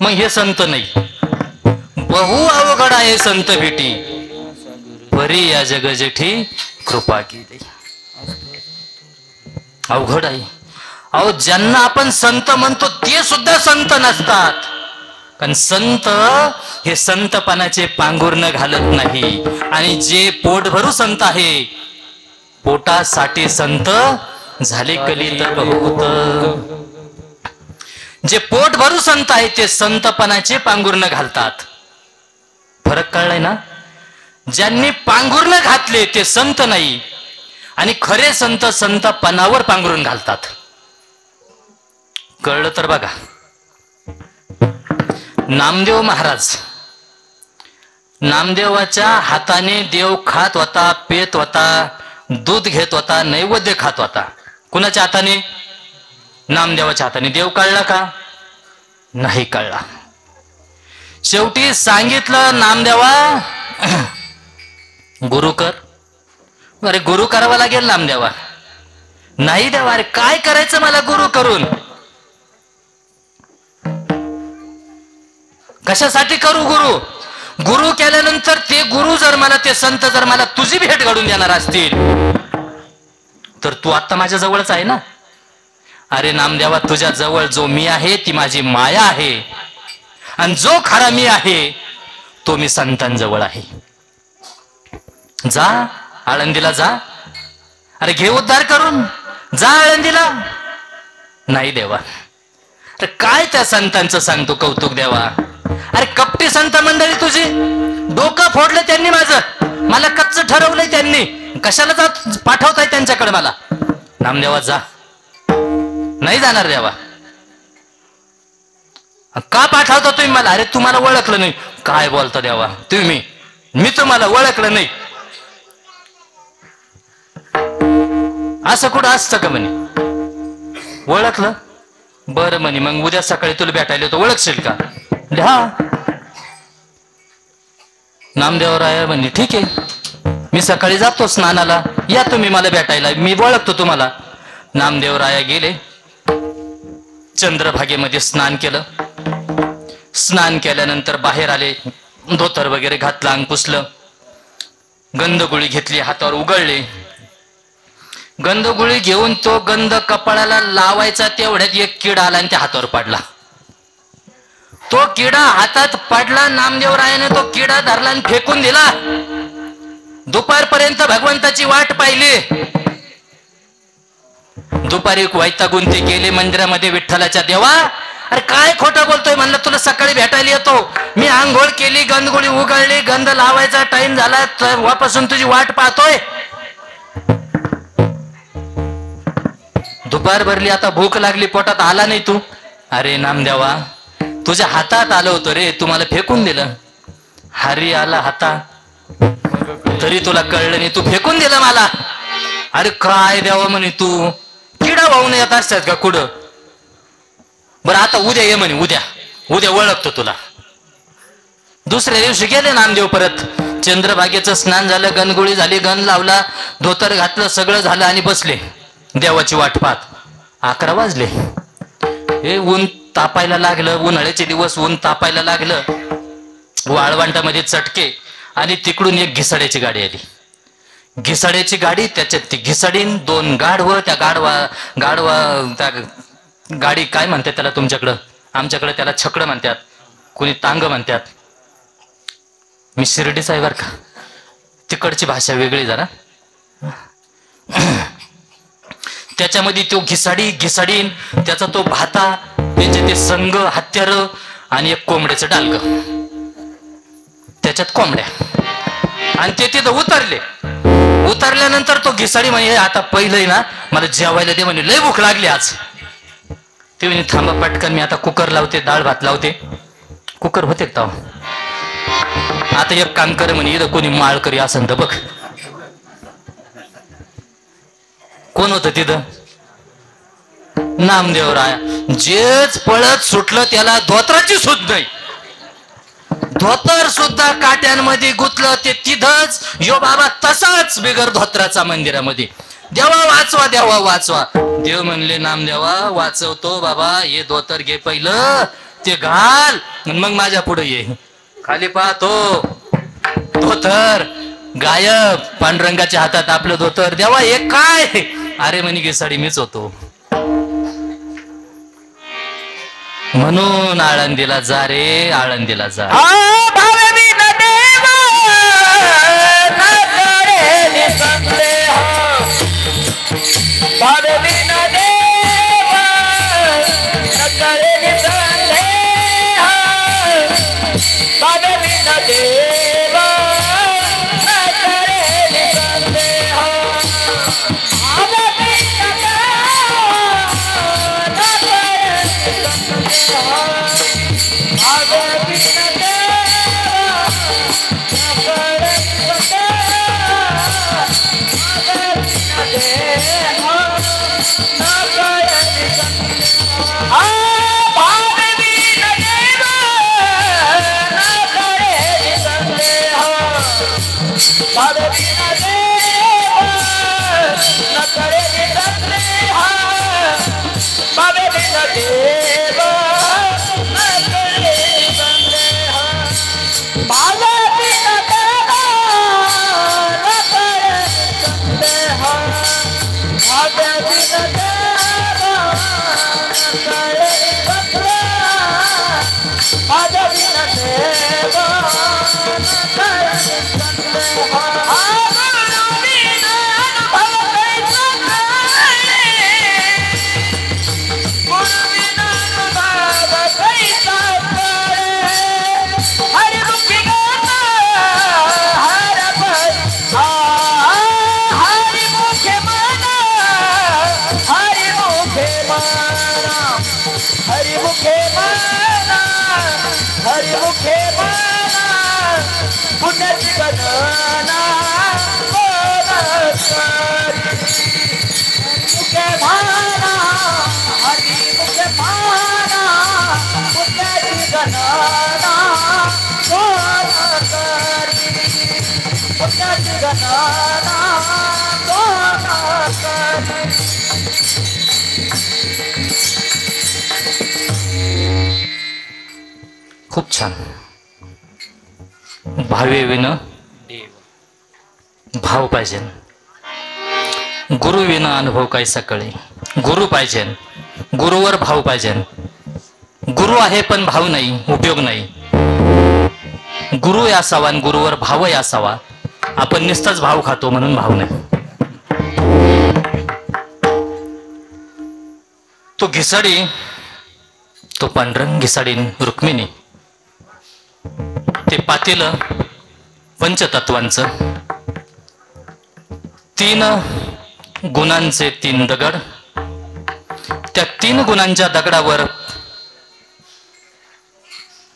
मग हे संत नाही. बहु अवघड आहे संत भेटी, परी या जग जेठी कृपा केली. अवघड आहे अहो. ज्यांना आपण संत म्हणतो ते सुद्धा संत नसतात. कारण संत हे संतपणाचे पांघुर्ण घालत नाही. आणि जे पोटभरू संत आहे, पोटासाठी संत झाले कली तर बहुत. जे पोटभरू संत आहे ते संतपणाचे पांघुर्ण घालतात. फरक कळलाय ना? ज्यांनी पांघुर्ण घातले ते संत नाही, आणि खरे संत संतपणावर पांघरून घालतात. कळलं तर बघा. नामदेव महाराज, नामदेवाच्या हाताने देव खात होता, पेत होता, दूध घेत होता, नैवेद्य खात होता. कुणाच्या हाताने? नामदेवाच्या हाताने. देव कळला का? नाही कळला. शेवटी सांगितलं नामदेवा गुरु कर. अरे गुरु करावा लागेल नामदेवा. नाही देवा, अरे काय करायचं मला गुरु करून? कशासाठी करू गुरु? गुरु केल्यानंतर ते गुरु जर मला, ते संत जर मला तुझी भेट घडून देणार असतील तर तू आता माझ्या जवळच आहे ना. अरे नामदेवा, तुझ्या जवळ जो मी आहे ती माझी माया आहे, आणि जो खरा मी आहे तो मी संतांजवळ आहे. जा आळंदीला जा. अरे घे उद्धार करून, जा आळंदीला. नाही देवा. अरे काय त्या संतांचं सांगतो कौतुक देवा. अरे कपटी संत मंडळी तुझी, डोकं फोडलं त्यांनी माझं, मला कच्च ठरवलंय त्यांनी, कशाला पाठवताय त्यांच्याकडे मला? नामदेवा जा. नाही जाणार देवा. का पाठवता तुम्ही मला? अरे तुम्हाला ओळखलं नाही. काय बोलता देवा तुम्ही, मी तुम्हाला ओळखलं नाही. असं कुठं असतं का म्हणे? ओळखलं बरं म्हणे, मग उद्या सकाळी तुला भेटायला येतो, ओळखशील का? हा. नामदेवराय म्हणे ठीक आहे, मी सकाळी जातो स्नानाला, या तुम्ही मला भेटायला, मी ओळखतो तुम्हाला. नामदेवराया गेले, चंद्रभागेमध्ये स्नान केलं. स्नान केल्यानंतर बाहेर आले, धोतर वगैरे घातलं, अंग पुसलं, गंधगुळी घेतली, हातावर उघडले. गंधगुळी घेऊन तो गंध कपाळाला लावायचा, तेवढ्यात एक किडा आला आणि त्या हातावर पडला. तो किडा हातात पडला, नामदेवरायाने तो किडा धरला आणि फेकून दिला. दुपारपर्यंत भगवंताची वाट पाहिली. दुपारी वैतागून ते गेले मंदिरामध्ये विठ्ठलाच्या. देवा अरे काय खोटं बोलतोय, म्हणलं तुला सकाळी भेटायला येतो, मी आंघोळ केली, गंधगुळी उघडली, गंध लावायचा टाइम झाला, तेव्हापासून तुझी वाट पाहतोय. दुपार भरली, आता भूक लागली, पोटात आला नाही तू. अरे नामदेवा तुझ्या हातात आलं होतं रे, तुम्हाला फेकून दिलं. हरी आला हाता तरी तुला कळलं नाही, तू फेकून दिलं मला. अरे काय देवा म्हणे, तू किडा वाहून येत असतात का कुठं? बरं आता उद्या ये म्हणे, उद्या ओळखतो तुला. दुसऱ्या दिवशी गेले नामदेव परत. चंद्रभागेचं स्नान झालं, गणगुळी झाली, गण लावला, धोतर घातलं, सगळं झालं आणि बसले देवाची वाट पाहत. 11 वाजले. हे ऊन तापायला लागलं, उन्हाळ्याचे दिवस, ऊन तापायला लागलं. वाळवंटामध्ये चटके आणि तिकडून एक घिसाड्याची गाडी आली. घिसाड्याची गाडी, त्याच्यात ती घिसाडीन, 2 गाढवं. त्या त्या गाडी काय म्हणतात त्याला तुमच्याकडं? आमच्याकडे त्याला छकडं म्हणतात, कोणी तांग म्हणतात. मी शिर्डीचा आहे बरं का, तिकडची भाषा वेगळी जरा. त्याच्यामध्ये तो घिसाडीन, त्याचा तो भाता, त्याचे ते संघ, हत्यार आणि एक कोंबड्याचं डालग, त्याच्यात कोंबड्या. आणि ते तिथं उतरल्यानंतर तो घिसाडी म्हणे आता पहिलं ना मला जेवायला दे म्हणे, लय भूक लागली आज. ते म्हणे थांबा पटकन मी आता कुकर लावते, डाळ भात लावते. कुकर होते का? आता एक काम कर म्हणे, इथं कोणी माळकरी असन तर बघ. कोण होतं तिथं? नामदेवराय. जेच पळत सुटलं त्याला धोत्राची सुद्धा नाही, धोतर सुद्धा काट्यांमध्ये गुतलं. ते तिथंच यो बाबा तसाच बिगर धोत्राचा मंदिरामध्ये. देवा वाचवा, देवा वाचवा. देव म्हणले नामदेवा वाचवतो बाबा, हे धोतर घे पहिलं, ते घाल, मग माझ्या पुढे ये. खाली पाहतो धोतर गायब, पांडुरंगाच्या हातात आपलं धोतर. देवा हे काय? अरे म्हणे घिसाडी मीच होतो. म्हणून आळंदीला जा रे, आळंदीला जा. हरि मुखे माना पुण्याची गणना मुखे भाना हरी मुखे भाना पुण्याची गणना पुण्याची गणना खूप छान. भावे विन भाव पाहिजे, गुरु विना अनुभव काय सकाळी. गुरु पाहिजे, गुरुवर भाव पाहिजे. गुरु आहे पण भाव नाही, उपयोग नाही. गुरु असावा आणि गुरुवर भावही असावा. आपण नुसताच भाव खातो म्हणून भाव नाही. तो घिसाडी, तो पांढरंग घिसाडी रुक्मिणी, ते पातेलं पंचतत्वांचं, 3 गुणांचे 3 दगड. त्या 3 गुणांच्या दगडावर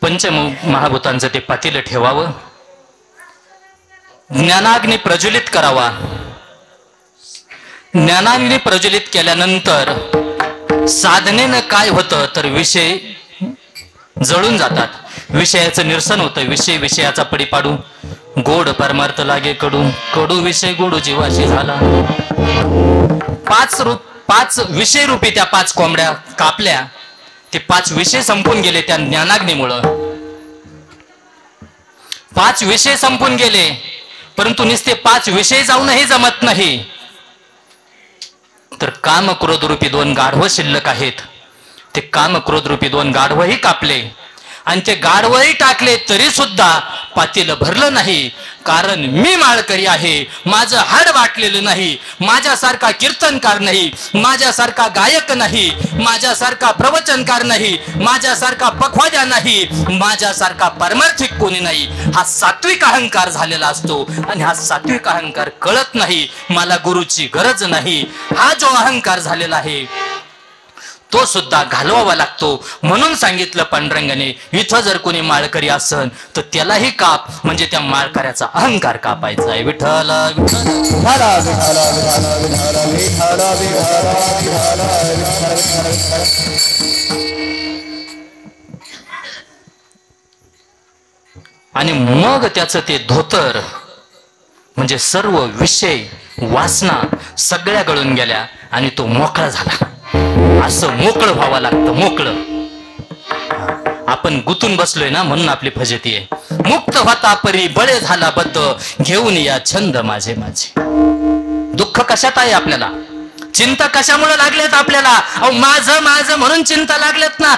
पंचमहाभूतांचं ते पातेलं ठेवावं. ज्ञानाग्नी प्रज्वलित करावा. ज्ञानाग्नी प्रज्वलित केल्यानंतर साधनेनं काय होतं तर विषय जळून जातात. विषयाचं निरसन होतं. विषयाचा पडी पाडू. गोड परमार्थ लागे कडू, कडू विषय गोडू जीवाशी झाला. 5 विषय रूपी त्या 5 कोंबड्या कापल्या. ते 5 विषय संपून गेले त्या ज्ञानाग्नीमुळं. 5 विषय संपून गेले. परंतु नुसते 5 विषय जाऊनही जमत नाही. तर काम क्रोध रूपी 2 गाढव शिल्लक आहेत. ते काम क्रोध रूपी 2 गाढवही कापले आणि ते गाढवही टाकले तरी सुद्धा पातेलं भरलं नाही. कारण मी माळकरी आहे. माझं हाड वाटलेलं नाही. माझ्यासारखा कीर्तनकार नाही, माझ्यासारखा गायक नाही, माझ्यासारखा प्रवचनकार नाही, माझ्यासारखा पखवाजा नाही, माझ्यासारखा परमार्थिक कोणी नाही. हा सात्विक अहंकार झालेला असतो आणि हा सात्विक अहंकार कळत नाही. मला गुरुची गरज नाही. हा जो अहंकार झालेला आहे तो सुद्धा घालवावा लागतो. म्हणून सांगितलं पांडुरंगाने, इथं जर कोणी माळकरी असन तर त्यालाही काप, म्हणजे त्या माळकऱ्याचा अहंकार कापायचा आहे. विठ्ठल आणि मग त्याचं ते धोतर म्हणजे सर्व विषय वासना सगळ्या गळून गेल्या आणि तो मोकळा झाला. असं मोकळं व्हावं लागतं. मोकळं. आपण गुतून बसलोय ना म्हणून आपली फजिती आहे. मुक्त होता परी बळे झाला बद्ध, घेऊन या छंद माझे माझे. दुःख कशात आहे आपल्याला? चिंता कशामुळे लागल्यात आपल्याला? अहो माझं माझं म्हणून चिंता लागल्यात ना.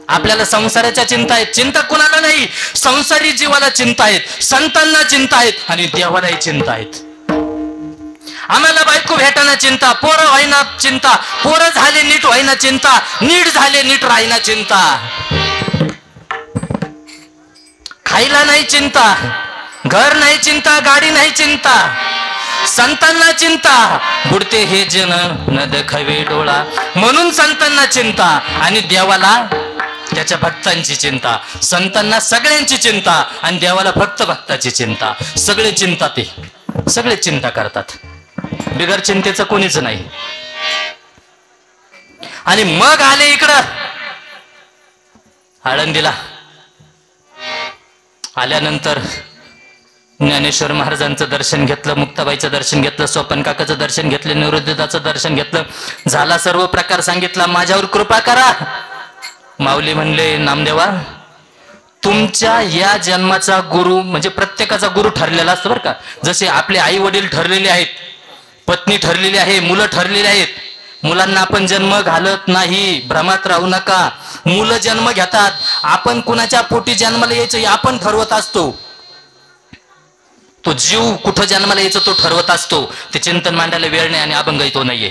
आपल्याला संसाराच्या चिंता आहेत. चिंता कुणाला नाही. संसारी जीवाला चिंता आहेत, संतांना चिंता आहेत आणि देवालाही चिंता आहेत. आम्हाला बायको भेटाना चिंता, पोरं व्हायना चिंता, पोरं झाले नीट व्हायना चिंता, नीट झाले नीट राहायना चिंता. खायला नाही चिंता, घर नाही चिंता, गाडी नाही चिंता, संतांना चिंता. बुडते हे जन न दखवे डोळा म्हणून संतांना चिंता आणि देवाला त्याच्या भक्तांची चिंता. संतांना सगळ्यांची चिंता आणि देवाला फक्त भक्ताची चिंता. सगळे चिंता, ते सगळे चिंता करतात. बिगर चिंतेचं कोणीच नाही. आणि मग आले इकडं आळंदीला. आल्यानंतर ज्ञानेश्वर महाराजांचं दर्शन घेतलं, मुक्ताबाईचं दर्शन घेतलं, सोपन काकाचं दर्शन घेतलं, निवृत्तीदाचं दर्शन घेतलं. झाला सर्व प्रकार सांगितला. माझ्यावर कृपा करा. माऊली म्हणले, नामदेवा तुमच्या या जन्माचा गुरु म्हणजे प्रत्येकाचा गुरु ठरलेला असतो बरं का. जसे आपले आई वडील ठरलेले आहेत, पत्नी ठरलेली आहे, मुलं ठरलेली आहेत. मुलांना आपण जन्म घालत नाही, भ्रमात राहू नका. मुलं जन्म घेतात. आपण कुणाच्या पोटी जन्माला यायचं आपण ठरवत असतो. तो जीव कुठं जन्माला यायचं तो ठरवत असतो. ते चिंतन मांडायला वेळ नाही आणि अभंगही तो नाहीये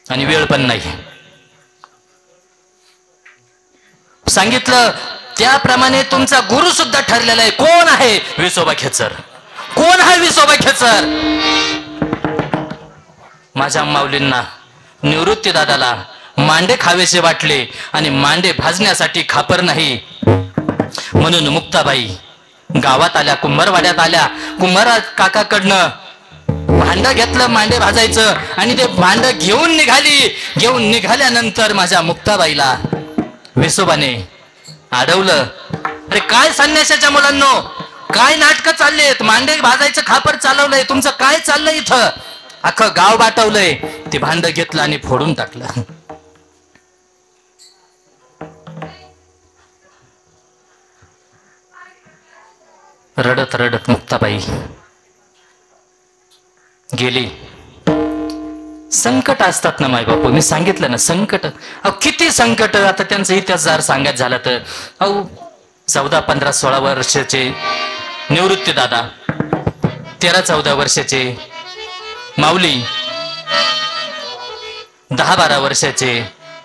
आणि वेळ पण नाही. सांगितलं त्याप्रमाणे तुमचा गुरु सुद्धा ठरलेला आहे. कोण आहे? विसोबा खेचर. कोण आहे विसोबा खेचर? माझ्या माऊलींना, निवृत्ती दादाला मांडे खावेसे वाटले आणि मांडे भाजण्यासाठी खापर नाही, म्हणून मुक्ताबाई गावात आल्या, कुंभारवाड्यात आल्या. कुंभार काकाकडनं भांड घेतलं मांडे भाजायचं आणि ते भांड घेऊन निघाल्यानंतर माझ्या मुक्ताबाईला विसोबाने अडवलं. अरे काय संन्याशाच्या मुलांनो, काय नाटक चाललेत, मांडे भाजायचं खापर चालवलंय, तुमचं काय चाललंय इथं? अख्खं गाव बाटवलंय. ते भांड घेतलं आणि फोडून टाकलं. रडत रडत मुक्ताबाई गेली. संकट असतात ना माय बापू, मी सांगितलं ना संकट. किती संकट. आता त्यांचा इतिहास जर सांगायचं झाला तर 14, 15, 16 वर्षाचे निवृत्ती दादा, 13, 14 वर्षाचे माऊली, 10, 12 वर्षाचे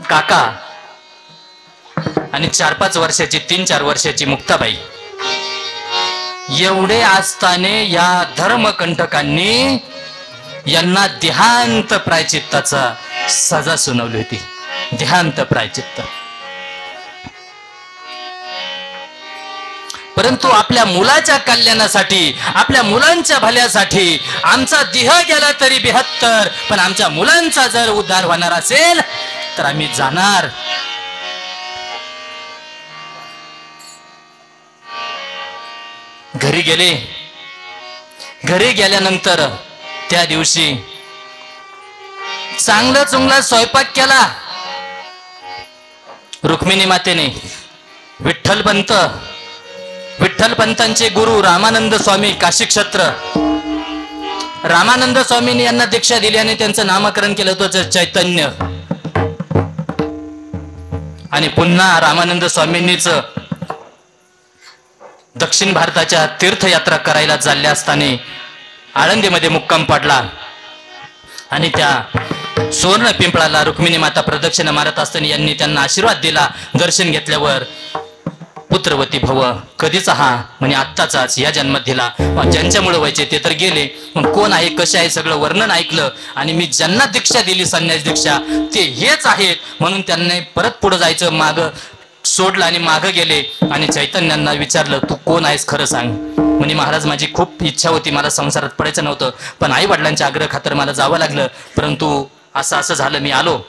काका आणि 4, 5 वर्षाची, 3, 4 वर्षाची मुक्ताबाई. एवढे असताना या धर्मकंटकांनी यांना देहांत प्रायचित्ताचा सजा सुनावली होती. देहांत प्रायचित्त. परंतु आपल्या मुलाच्या कल्याणासाठी, आपल्या मुलांच्या भल्यासाठी आमचा देह गेला तरी 72, पण आमच्या मुलांचा जर उद्धार होणार असेल तर आम्ही जाणार. घरी गेले. घरी गेल्यानंतर त्या दिवशी चांगला चुंगला स्वयंपाक केला. रुक्मिणी मातेने विठ्ठलपंतांचे गुरु रामानंद स्वामी काशी क्षेत्र, रामानंद स्वामींनी यांना दीक्षा दिली आणि त्यांचं नामकरण केलं होतं चैतन्य. आणि पुन्हा रामानंद स्वामींनीच दक्षिण भारताच्या तीर्थयात्रा करायला चालल्या असताना आळंदीमध्ये मुक्काम पडला. आणि त्या सुवर्ण पिंपळाला रुक्मिणी माता प्रदक्षिणा मारत असताना यांनी त्यांना आशीर्वाद दिला. दर्शन घेतल्यावर पुत्रवती भव, कधीच हा म्हणे आत्ताचाच या जन्मात दिला. ज्यांच्यामुळे व्हायचे ते तर गेले, मग कोण आहे कसे आहे सगळं वर्णन ऐकलं. आणि मी ज्यांना दीक्षा दिली संन्यास दीक्षा ते हेच आहेत म्हणून त्यांनी परत पुढे जायचं माग सोडलं आणि मागं गेले. आणि चैतन्यांना विचारलं तू कोण आहेस खरं सांग. म्हणे महाराज माझी खूप इच्छा होती, मला संसारात पडायचं नव्हतं, पण आई वडिलांच्या आग्रह खातर मला जावं लागलं. परंतु असं झालं, मी आलो.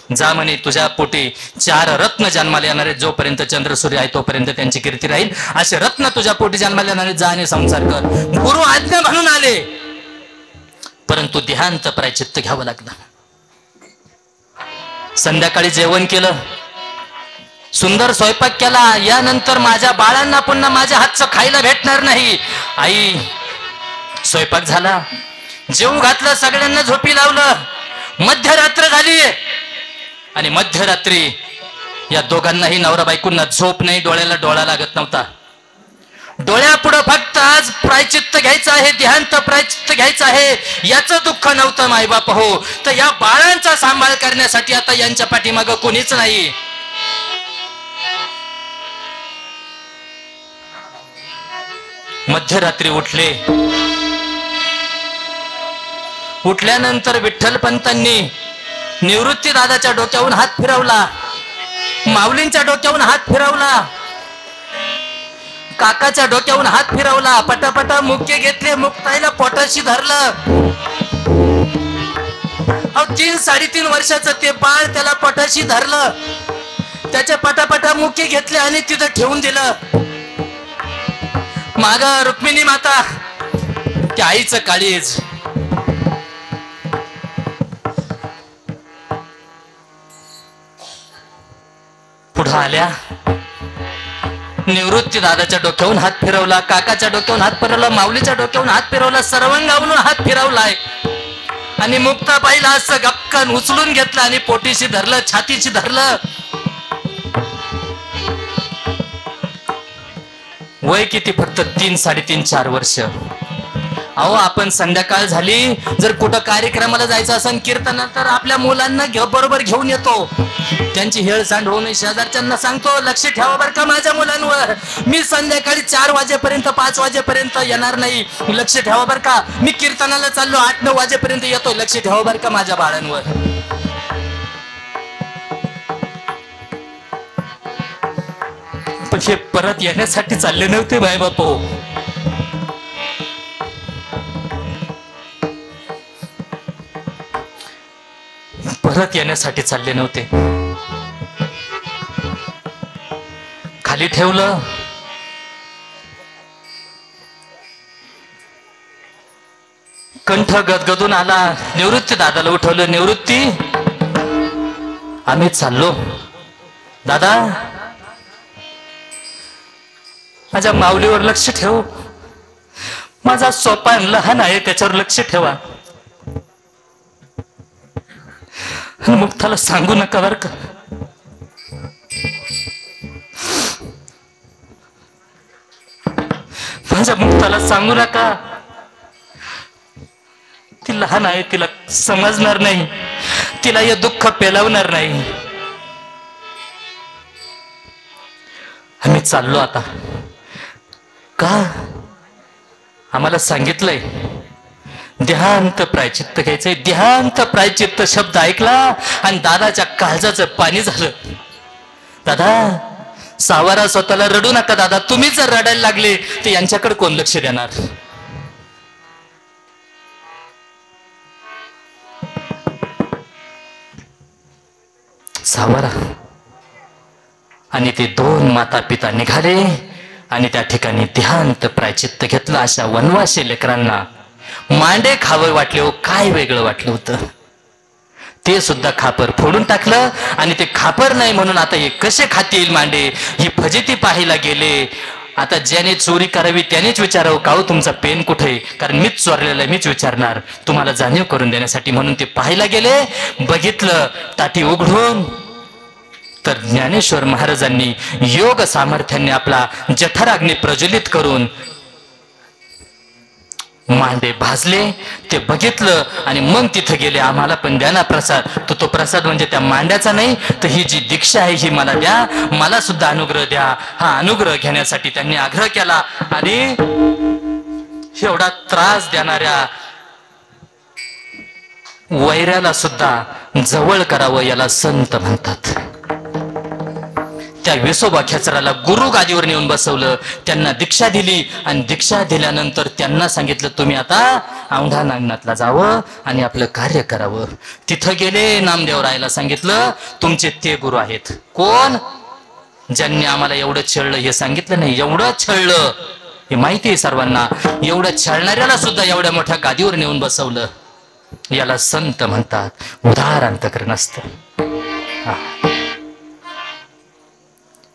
जा म्हणे तुझ्या पोटी 4 रत्न जन्माला येणारे, जोपर्यंत चंद्र सूर्य आहे तोपर्यंत त्यांची कीर्ती राहील, असे रत्न तुझ्या पोटी जन्माला येणारे, जा आणि संसार कर. गुरु आज्ञा म्हणून आले, परंतु देहांत प्रायचित्त घ्यावं लागलं. संध्याकाळी जेवण केलं, सुंदर स्वयंपाक केला. यानंतर माझ्या बाळांना पुन्हा माझ्या हातचं खायला भेटणार नाही. आई स्वयंपाक झाला, जेवू घातलं, सगळ्यांना झोपी लावलं. मध्यरात्र झाली आणि मध्यरात्री या दोघांनाही नवरा बायकोंना झोप नाही, डोळ्याला डोळा लागत नव्हता. डोळ्यापुढं फक्त आज प्रायचित्त घ्यायचं आहे, देहांत प्रायचित्त घ्यायचं आहे, याचं दुःख नव्हतं मायबाप हो. तर या बाळांचा सांभाळ करण्यासाठी आता यांच्या पाठीमागं कोणीच नाही. मध्यरात्री उठले. उठल्यानंतर विठ्ठलपंतांनी निवृत्ती दादाच्या डोक्यावरून हात फिरवला, माऊलींच्या डोक्यावरून हात फिरवला, काकाच्या डोक्यावरून हात फिरवला. पटापटा मुक्के घेतले, मुक्ताईला पोटाशी धरलं. 3, 3.5 वर्षाचं ते बाळ, त्याला पोटाशी धरलं, त्याच्या पटापटा मुक्के घेतले आणि तिथं ठेवून दिलं. माग रुक्मिणी माता, त्या आईचं काळीज. पुढं आल्या. निवृत्ती दादाच्या डोक्यावरून हात फिरवला, काकाच्या डोक्यावरून हात फिरवला, माऊलीच्या डोक्यावरून हात फिरवला, सर्वांगावरून हात फिरवलाय. आणि मुक्ताबाईला असं गपकन उचलून घेतलं आणि पोटीशी धरलं, छातीशी धरलं. वय किती? फक्त 3, 3.5, 4 वर्ष. अहो आपण संध्याकाळ झाली, जर कुठं कार्यक्रमाला जायचं असेल कीर्तन, तर आपल्या मुलांना बरोबर घेऊन येतो. त्यांची हेळसांड होऊ नये, शेजारच्यांना सांगतो लक्ष ठेवा बरं का माझ्या मुलांवर. मी संध्याकाळी 4 वाजेपर्यंत 5 वाजेपर्यंत येणार नाही, लक्ष ठेवा बरं का. मी कीर्तनाला चाललो 8-9 वाजेपर्यंत येतो, लक्ष ठेवा बरं का माझ्या बाळांवर. पण हे परत येण्यासाठी चालले नव्हते माय बापू. परत येण्यासाठी चालले नव्हते. खाली ठेवलं, कंठ गदगदून आला. निवृत्ती दादाला उठवलं. निवृत्ती, आम्ही चाललो. दादा, माझ्या माऊलीवर लक्ष ठेव. माझा सोपान लहान आहे, त्याच्यावर लक्ष ठेवा. मुक्ताला सांगू नका बर का. माझ्या मुक्ताला सांगू नका. ती लहान आहे, तिला समजणार नाही, तिला हे दुःख पेलवणार नाही. आम्ही चाललो आता. का? आम्हाला सांगितलंय ध्यानत प्रायचित्त घ्यायचंय. ध्यानत प्रायचित्त शब्द ऐकला आणि दादाच्या काळजाचं पाणी झालं. दादा, सावारा स्वतःला, रडू नका दादा. तुम्ही जर रडायला लागले तर यांच्याकडे कोण लक्ष देणार? सावरा. आणि ते दोन माता पिता निघाले आणि त्या ठिकाणी ध्यानत प्रायचित्त घेतलं. अशा वनवासी लेकरांना मांडे खावं वाटले हो, काय वेगळं वाटलं होतं. ते सुद्धा खापर फोडून टाकलं आणि ते खापर नाही म्हणून आता हे कसे खातील मांडे, ही फजिती पाहायला गेले. आता ज्याने चोरी करावी त्यानेच विचारावं, का हो तुमचा पेन कुठे? कारण मीच चोरलेला आहे, मीच विचारणार तुम्हाला जाणीव करून देण्यासाठी. म्हणून ते पाहायला गेले. बघितलं ताटी उघडून तर ज्ञानेश्वर महाराजांनी योग सामर्थ्याने आपला जठराग्नी प्रज्वलित करून मांडे भाजले. ते बघितलं आणि मग तिथं गेले. आम्हाला पण द्या ना प्रसाद. तो प्रसाद म्हणजे त्या मांड्याचा नाही, तर ही जी दीक्षा आहे ही मला द्या, मला सुद्धा अनुग्रह द्या. हा अनुग्रह घेण्यासाठी त्यांनी आग्रह केला. आणि एवढा त्रास देणाऱ्या वैऱ्याला सुद्धा जवळ करावं, याला संत म्हणतात. त्या विसोबा खेचराला गुरु गादीवर नेऊन बसवलं, त्यांना दीक्षा दिली आणि दीक्षा दिल्यानंतर त्यांना सांगितलं तुम्ही आता औंढा नागनाथला जावं आणि आपलं कार्य करावं. तिथं गेले. नामदेवरायला सांगितलं तुमचे ते गुरु आहेत. कोण? ज्यांनी आम्हाला एवढं छळलं हे सांगितलं नाही. एवढं छळलं हे माहिती आहे सर्वांना. एवढं छळणाऱ्याला सुद्धा एवढ्या मोठ्या गादीवर नेऊन बसवलं. याला संत म्हणतात. उदार अंतकरण असतं.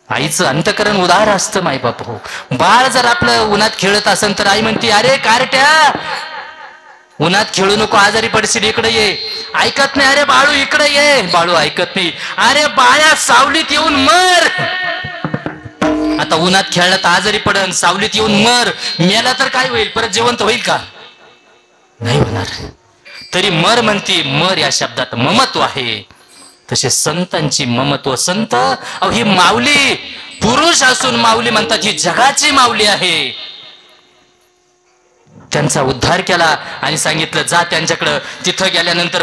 आईचं अंतकरण उदार असतं माय बाप हो. बाळ जर आपलं उन्हात खेळत असेल तर आई म्हणते अरे कारट्या उन्हात खेळू नको, आजारी पडशील, इकडे ये. ऐकत नाही. अरे बाळू इकडे ये. बाळू ऐकत नाही. अरे बाळ्या सावलीत येऊन मर. आता उन्हात खेळला तर आजारी पडन, सावलीत येऊन मर. मेला तर काय होईल? परत जिवंत होईल का? नाही होणार. तरी मर म्हणती. मर या शब्दात ममत्व आहे. तसे संतांची ममत्व. संत अहो ही माऊली पुरुष असून माऊली म्हणतात, ही जगाची माऊली आहे. त्यांचा उद्धार केला आणि सांगितलं जा त्यांच्याकडं. तिथं गेल्यानंतर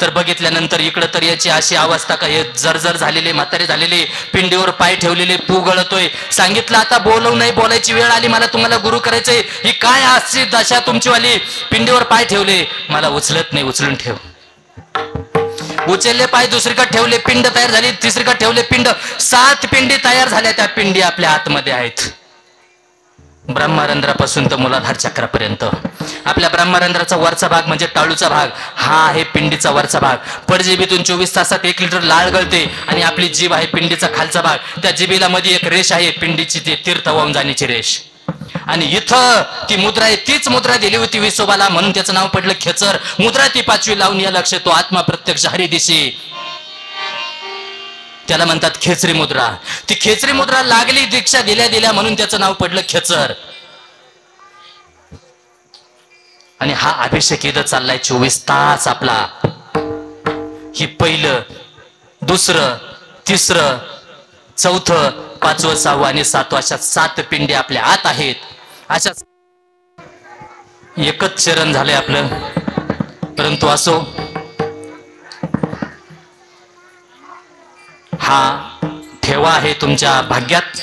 बघितल्यानंतर इकडं तर याची अशी अवस्था का, हे जर्जर झालेले, म्हातारे झालेले, पिंडीवर पाय ठेवलेले, पू गळतोय. सांगितलं आता बोलवू नाही, बोलायची वेळ आली, मला तुम्हाला गुरु करायचंय. ही काय अशी दशा तुमचीवाली? पिंडीवर पाय ठेवले, मला उचलत नाही, उचलून ठेव. उचलले पाय, दुसरीकडे ठेवले, पिंड तयार झाली. तिसरीकडे ठेवले पिंड. 7 पिंडी तयार झाल्या. त्या पिंडी आपल्या आतमध्ये आहेत. ब्रह्मरंध्रापासून तर मूलाधार चक्रापर्यंत. आपल्या ब्रह्मरंध्राचा वरचा भाग म्हणजे टाळूचा भाग, हा आहे पिंडीचा वरचा भाग. पडजिभीतून 24 तासात 1 लिटर लाळ गळते आणि आपली जीभ आहे पिंडीचा खालचा भाग. त्या जिभेला मध्ये एक रेष आहे पिंडीची, ती तीर्थ वाहून जाण्याची रेष. आणि इथं ती मुद्रा आहे. तीच मुद्रा दिली होती विसोबाला, म्हणून त्याचं नाव पडलं खेचर. मुद्रा ती 5वी लावून या लक्ष, तो आत्मा प्रत्यक्ष हरिदिशी, त्याला म्हणतात खेचरी मुद्रा. ती खेचरी मुद्रा लागली दीक्षा दिल्या म्हणून त्याचं नाव पडलं खेचर. आणि हा अभिषेक इथं चाललाय 24 तास आपला. ही पहिलं, दुसरं, तिसरं, चौथं, 5वं, 6वं आणि 7वं अशा 7 पिंडे आपल्या आत आहेत. अशा एकच चरण झालंय आपलं. परंतु असो, हा ठेवा आहे तुमच्या भाग्यात.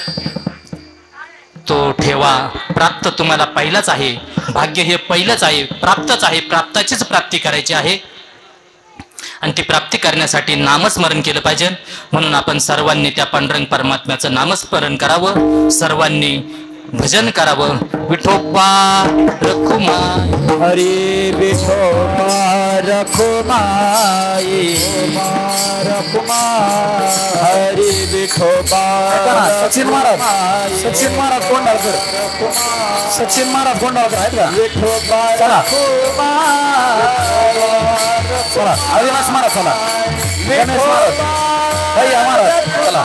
सेवा प्राप्त तुम्हाला पहिलाच आहे. भाग्य हे पहिलंच आहे, प्राप्तच आहे. प्राप्ताचीच प्राप्ती करायची आहे आणि ती प्राप्ती करण्यासाठी नामस्मरण केलं पाहिजे. म्हणून आपण सर्वांनी त्या पांडुरंग परमात्म्याचं नामस्मरण करावं, सर्वांनी भजन करावं. विठोबा रखुमाई हरी विठोबा रखुमाई हरी विठोबा. सचिन महाराज, सचिन महाराज कोंडाळकर, सचिन महाराज कोंडाळकर आहेत का? विठोबा चला अविनाश महाराज, चला गणेश महाराज, भैया महाराज, चला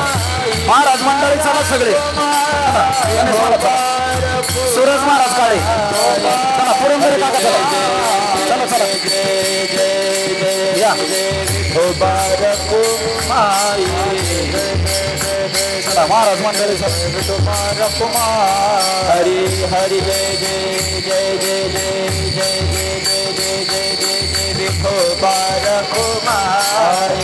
महाराज मंडळी, चला सगळे, चला गणेश महाराज, सूरज महाराज काळे, चला पुरंदर काका, चला चला चला या विठोबा रखुमाई चला महाराज मंडळी, विठोबा रखुमाई. हरी हरी जय जय जय जय जय जय जय जय जय जय जय जय विठोबा रखुमाई.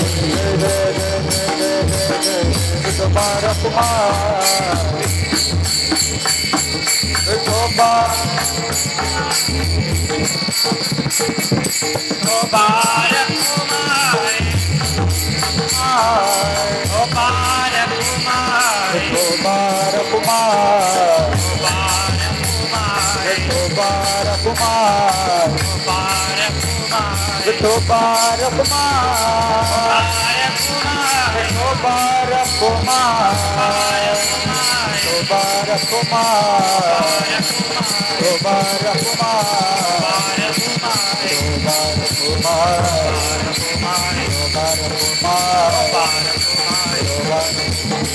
विठोबा रखुमाई विठोबा विठोबा रखुमाई विठोबा रखुमाई विठोबा रखुमाई विठोबा रखुमाई विठोबा रखुमाई विठोबा रखुमाई विठोबा रखुमाई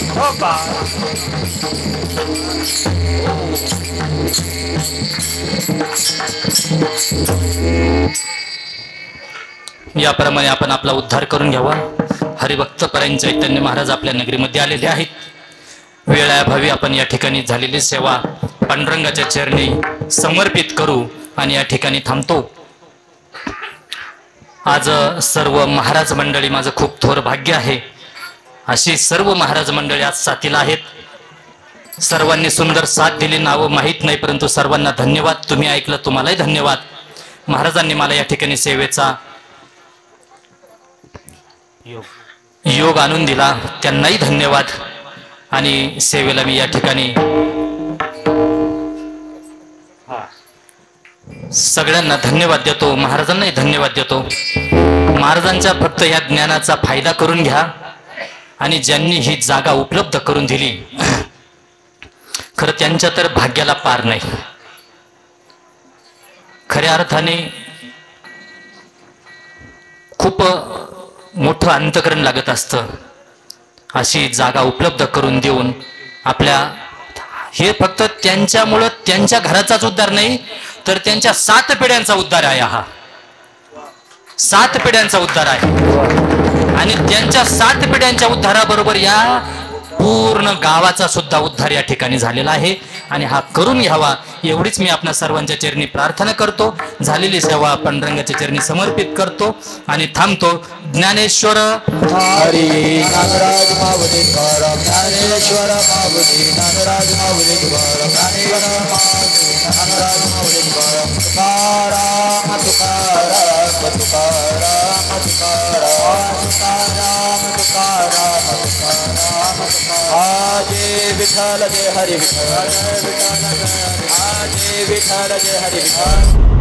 विठोबा याप्रमाणे आपण आपला उद्धार करून घ्यावा. हरिभक्त परायण चैतन्य महाराज आपल्या नगरीमध्ये आलेले आहेत. वेळाभावी आपण या ठिकाणी झालेली सेवा पांडुरंगाच्या चरणी समर्पित करू आणि या ठिकाणी थांबतो. आज सर्व महाराज मंडळी, माझं खूप थोर भाग्य आहे, अशी सर्व महाराज मंडळी आज साथीला आहेत. सर्वांनी सुंदर साथ दिली. नावं माहीत नाही, परंतु सर्वांना धन्यवाद. तुम्ही ऐकलं, तुम्हालाही धन्यवाद. महाराजांनी मला या ठिकाणी सेवेचा योग आणून दिला, त्यांनाही धन्यवाद. आणि सेवेला मी या ठिकाणी सगळ्यांना धन्यवाद देतो, महाराजांनाही धन्यवाद देतो. महाराजांच्या फक्त या ज्ञानाचा फायदा करून घ्या आणि ज्यांनी ही जागा उपलब्ध करून दिली, खरं त्यांच्या तर भाग्याला पार नाही. खऱ्या अर्थाने खूप मोठं अंतःकरण लागत असतं. अशी जागा उपलब्ध करून देऊन आपल्या, हे फक्त त्यांच्यामुळं त्यांच्या घराचाच उद्धार नाही, तर त्यांच्या 7 पिढ्यांचा उद्धार आहे. हा 7 पिढ्यांचा उद्धार आहे आणि त्यांच्या 7 पिढ्यांच्या उद्धाराबरोबर या पूर्ण गावाचा सुद्धा उद्धार या ठिकाणी झालेला आहे. आणि हा करून घ्यावा एवढीच मी आपल्या सर्वांच्या चरणी प्रार्थना करतो. झालेली सेवा पांडुरंगाच्या चरणी समर्पित करतो आणि थांबतो. ज्ञानेश्वर हरी नागराज माऊली ज्ञानेश्वर माऊली नागराज माऊली ज्ञानेश्वर माऊली नागराज माऊली तुकाराम तुकाराम तुकाराम तुकाराम तुकाराम तुकाराम तुकाराम जय विठ्ठल जय हरी विठ्ठल जय विठ्ठल जय हरी विठ्ठल.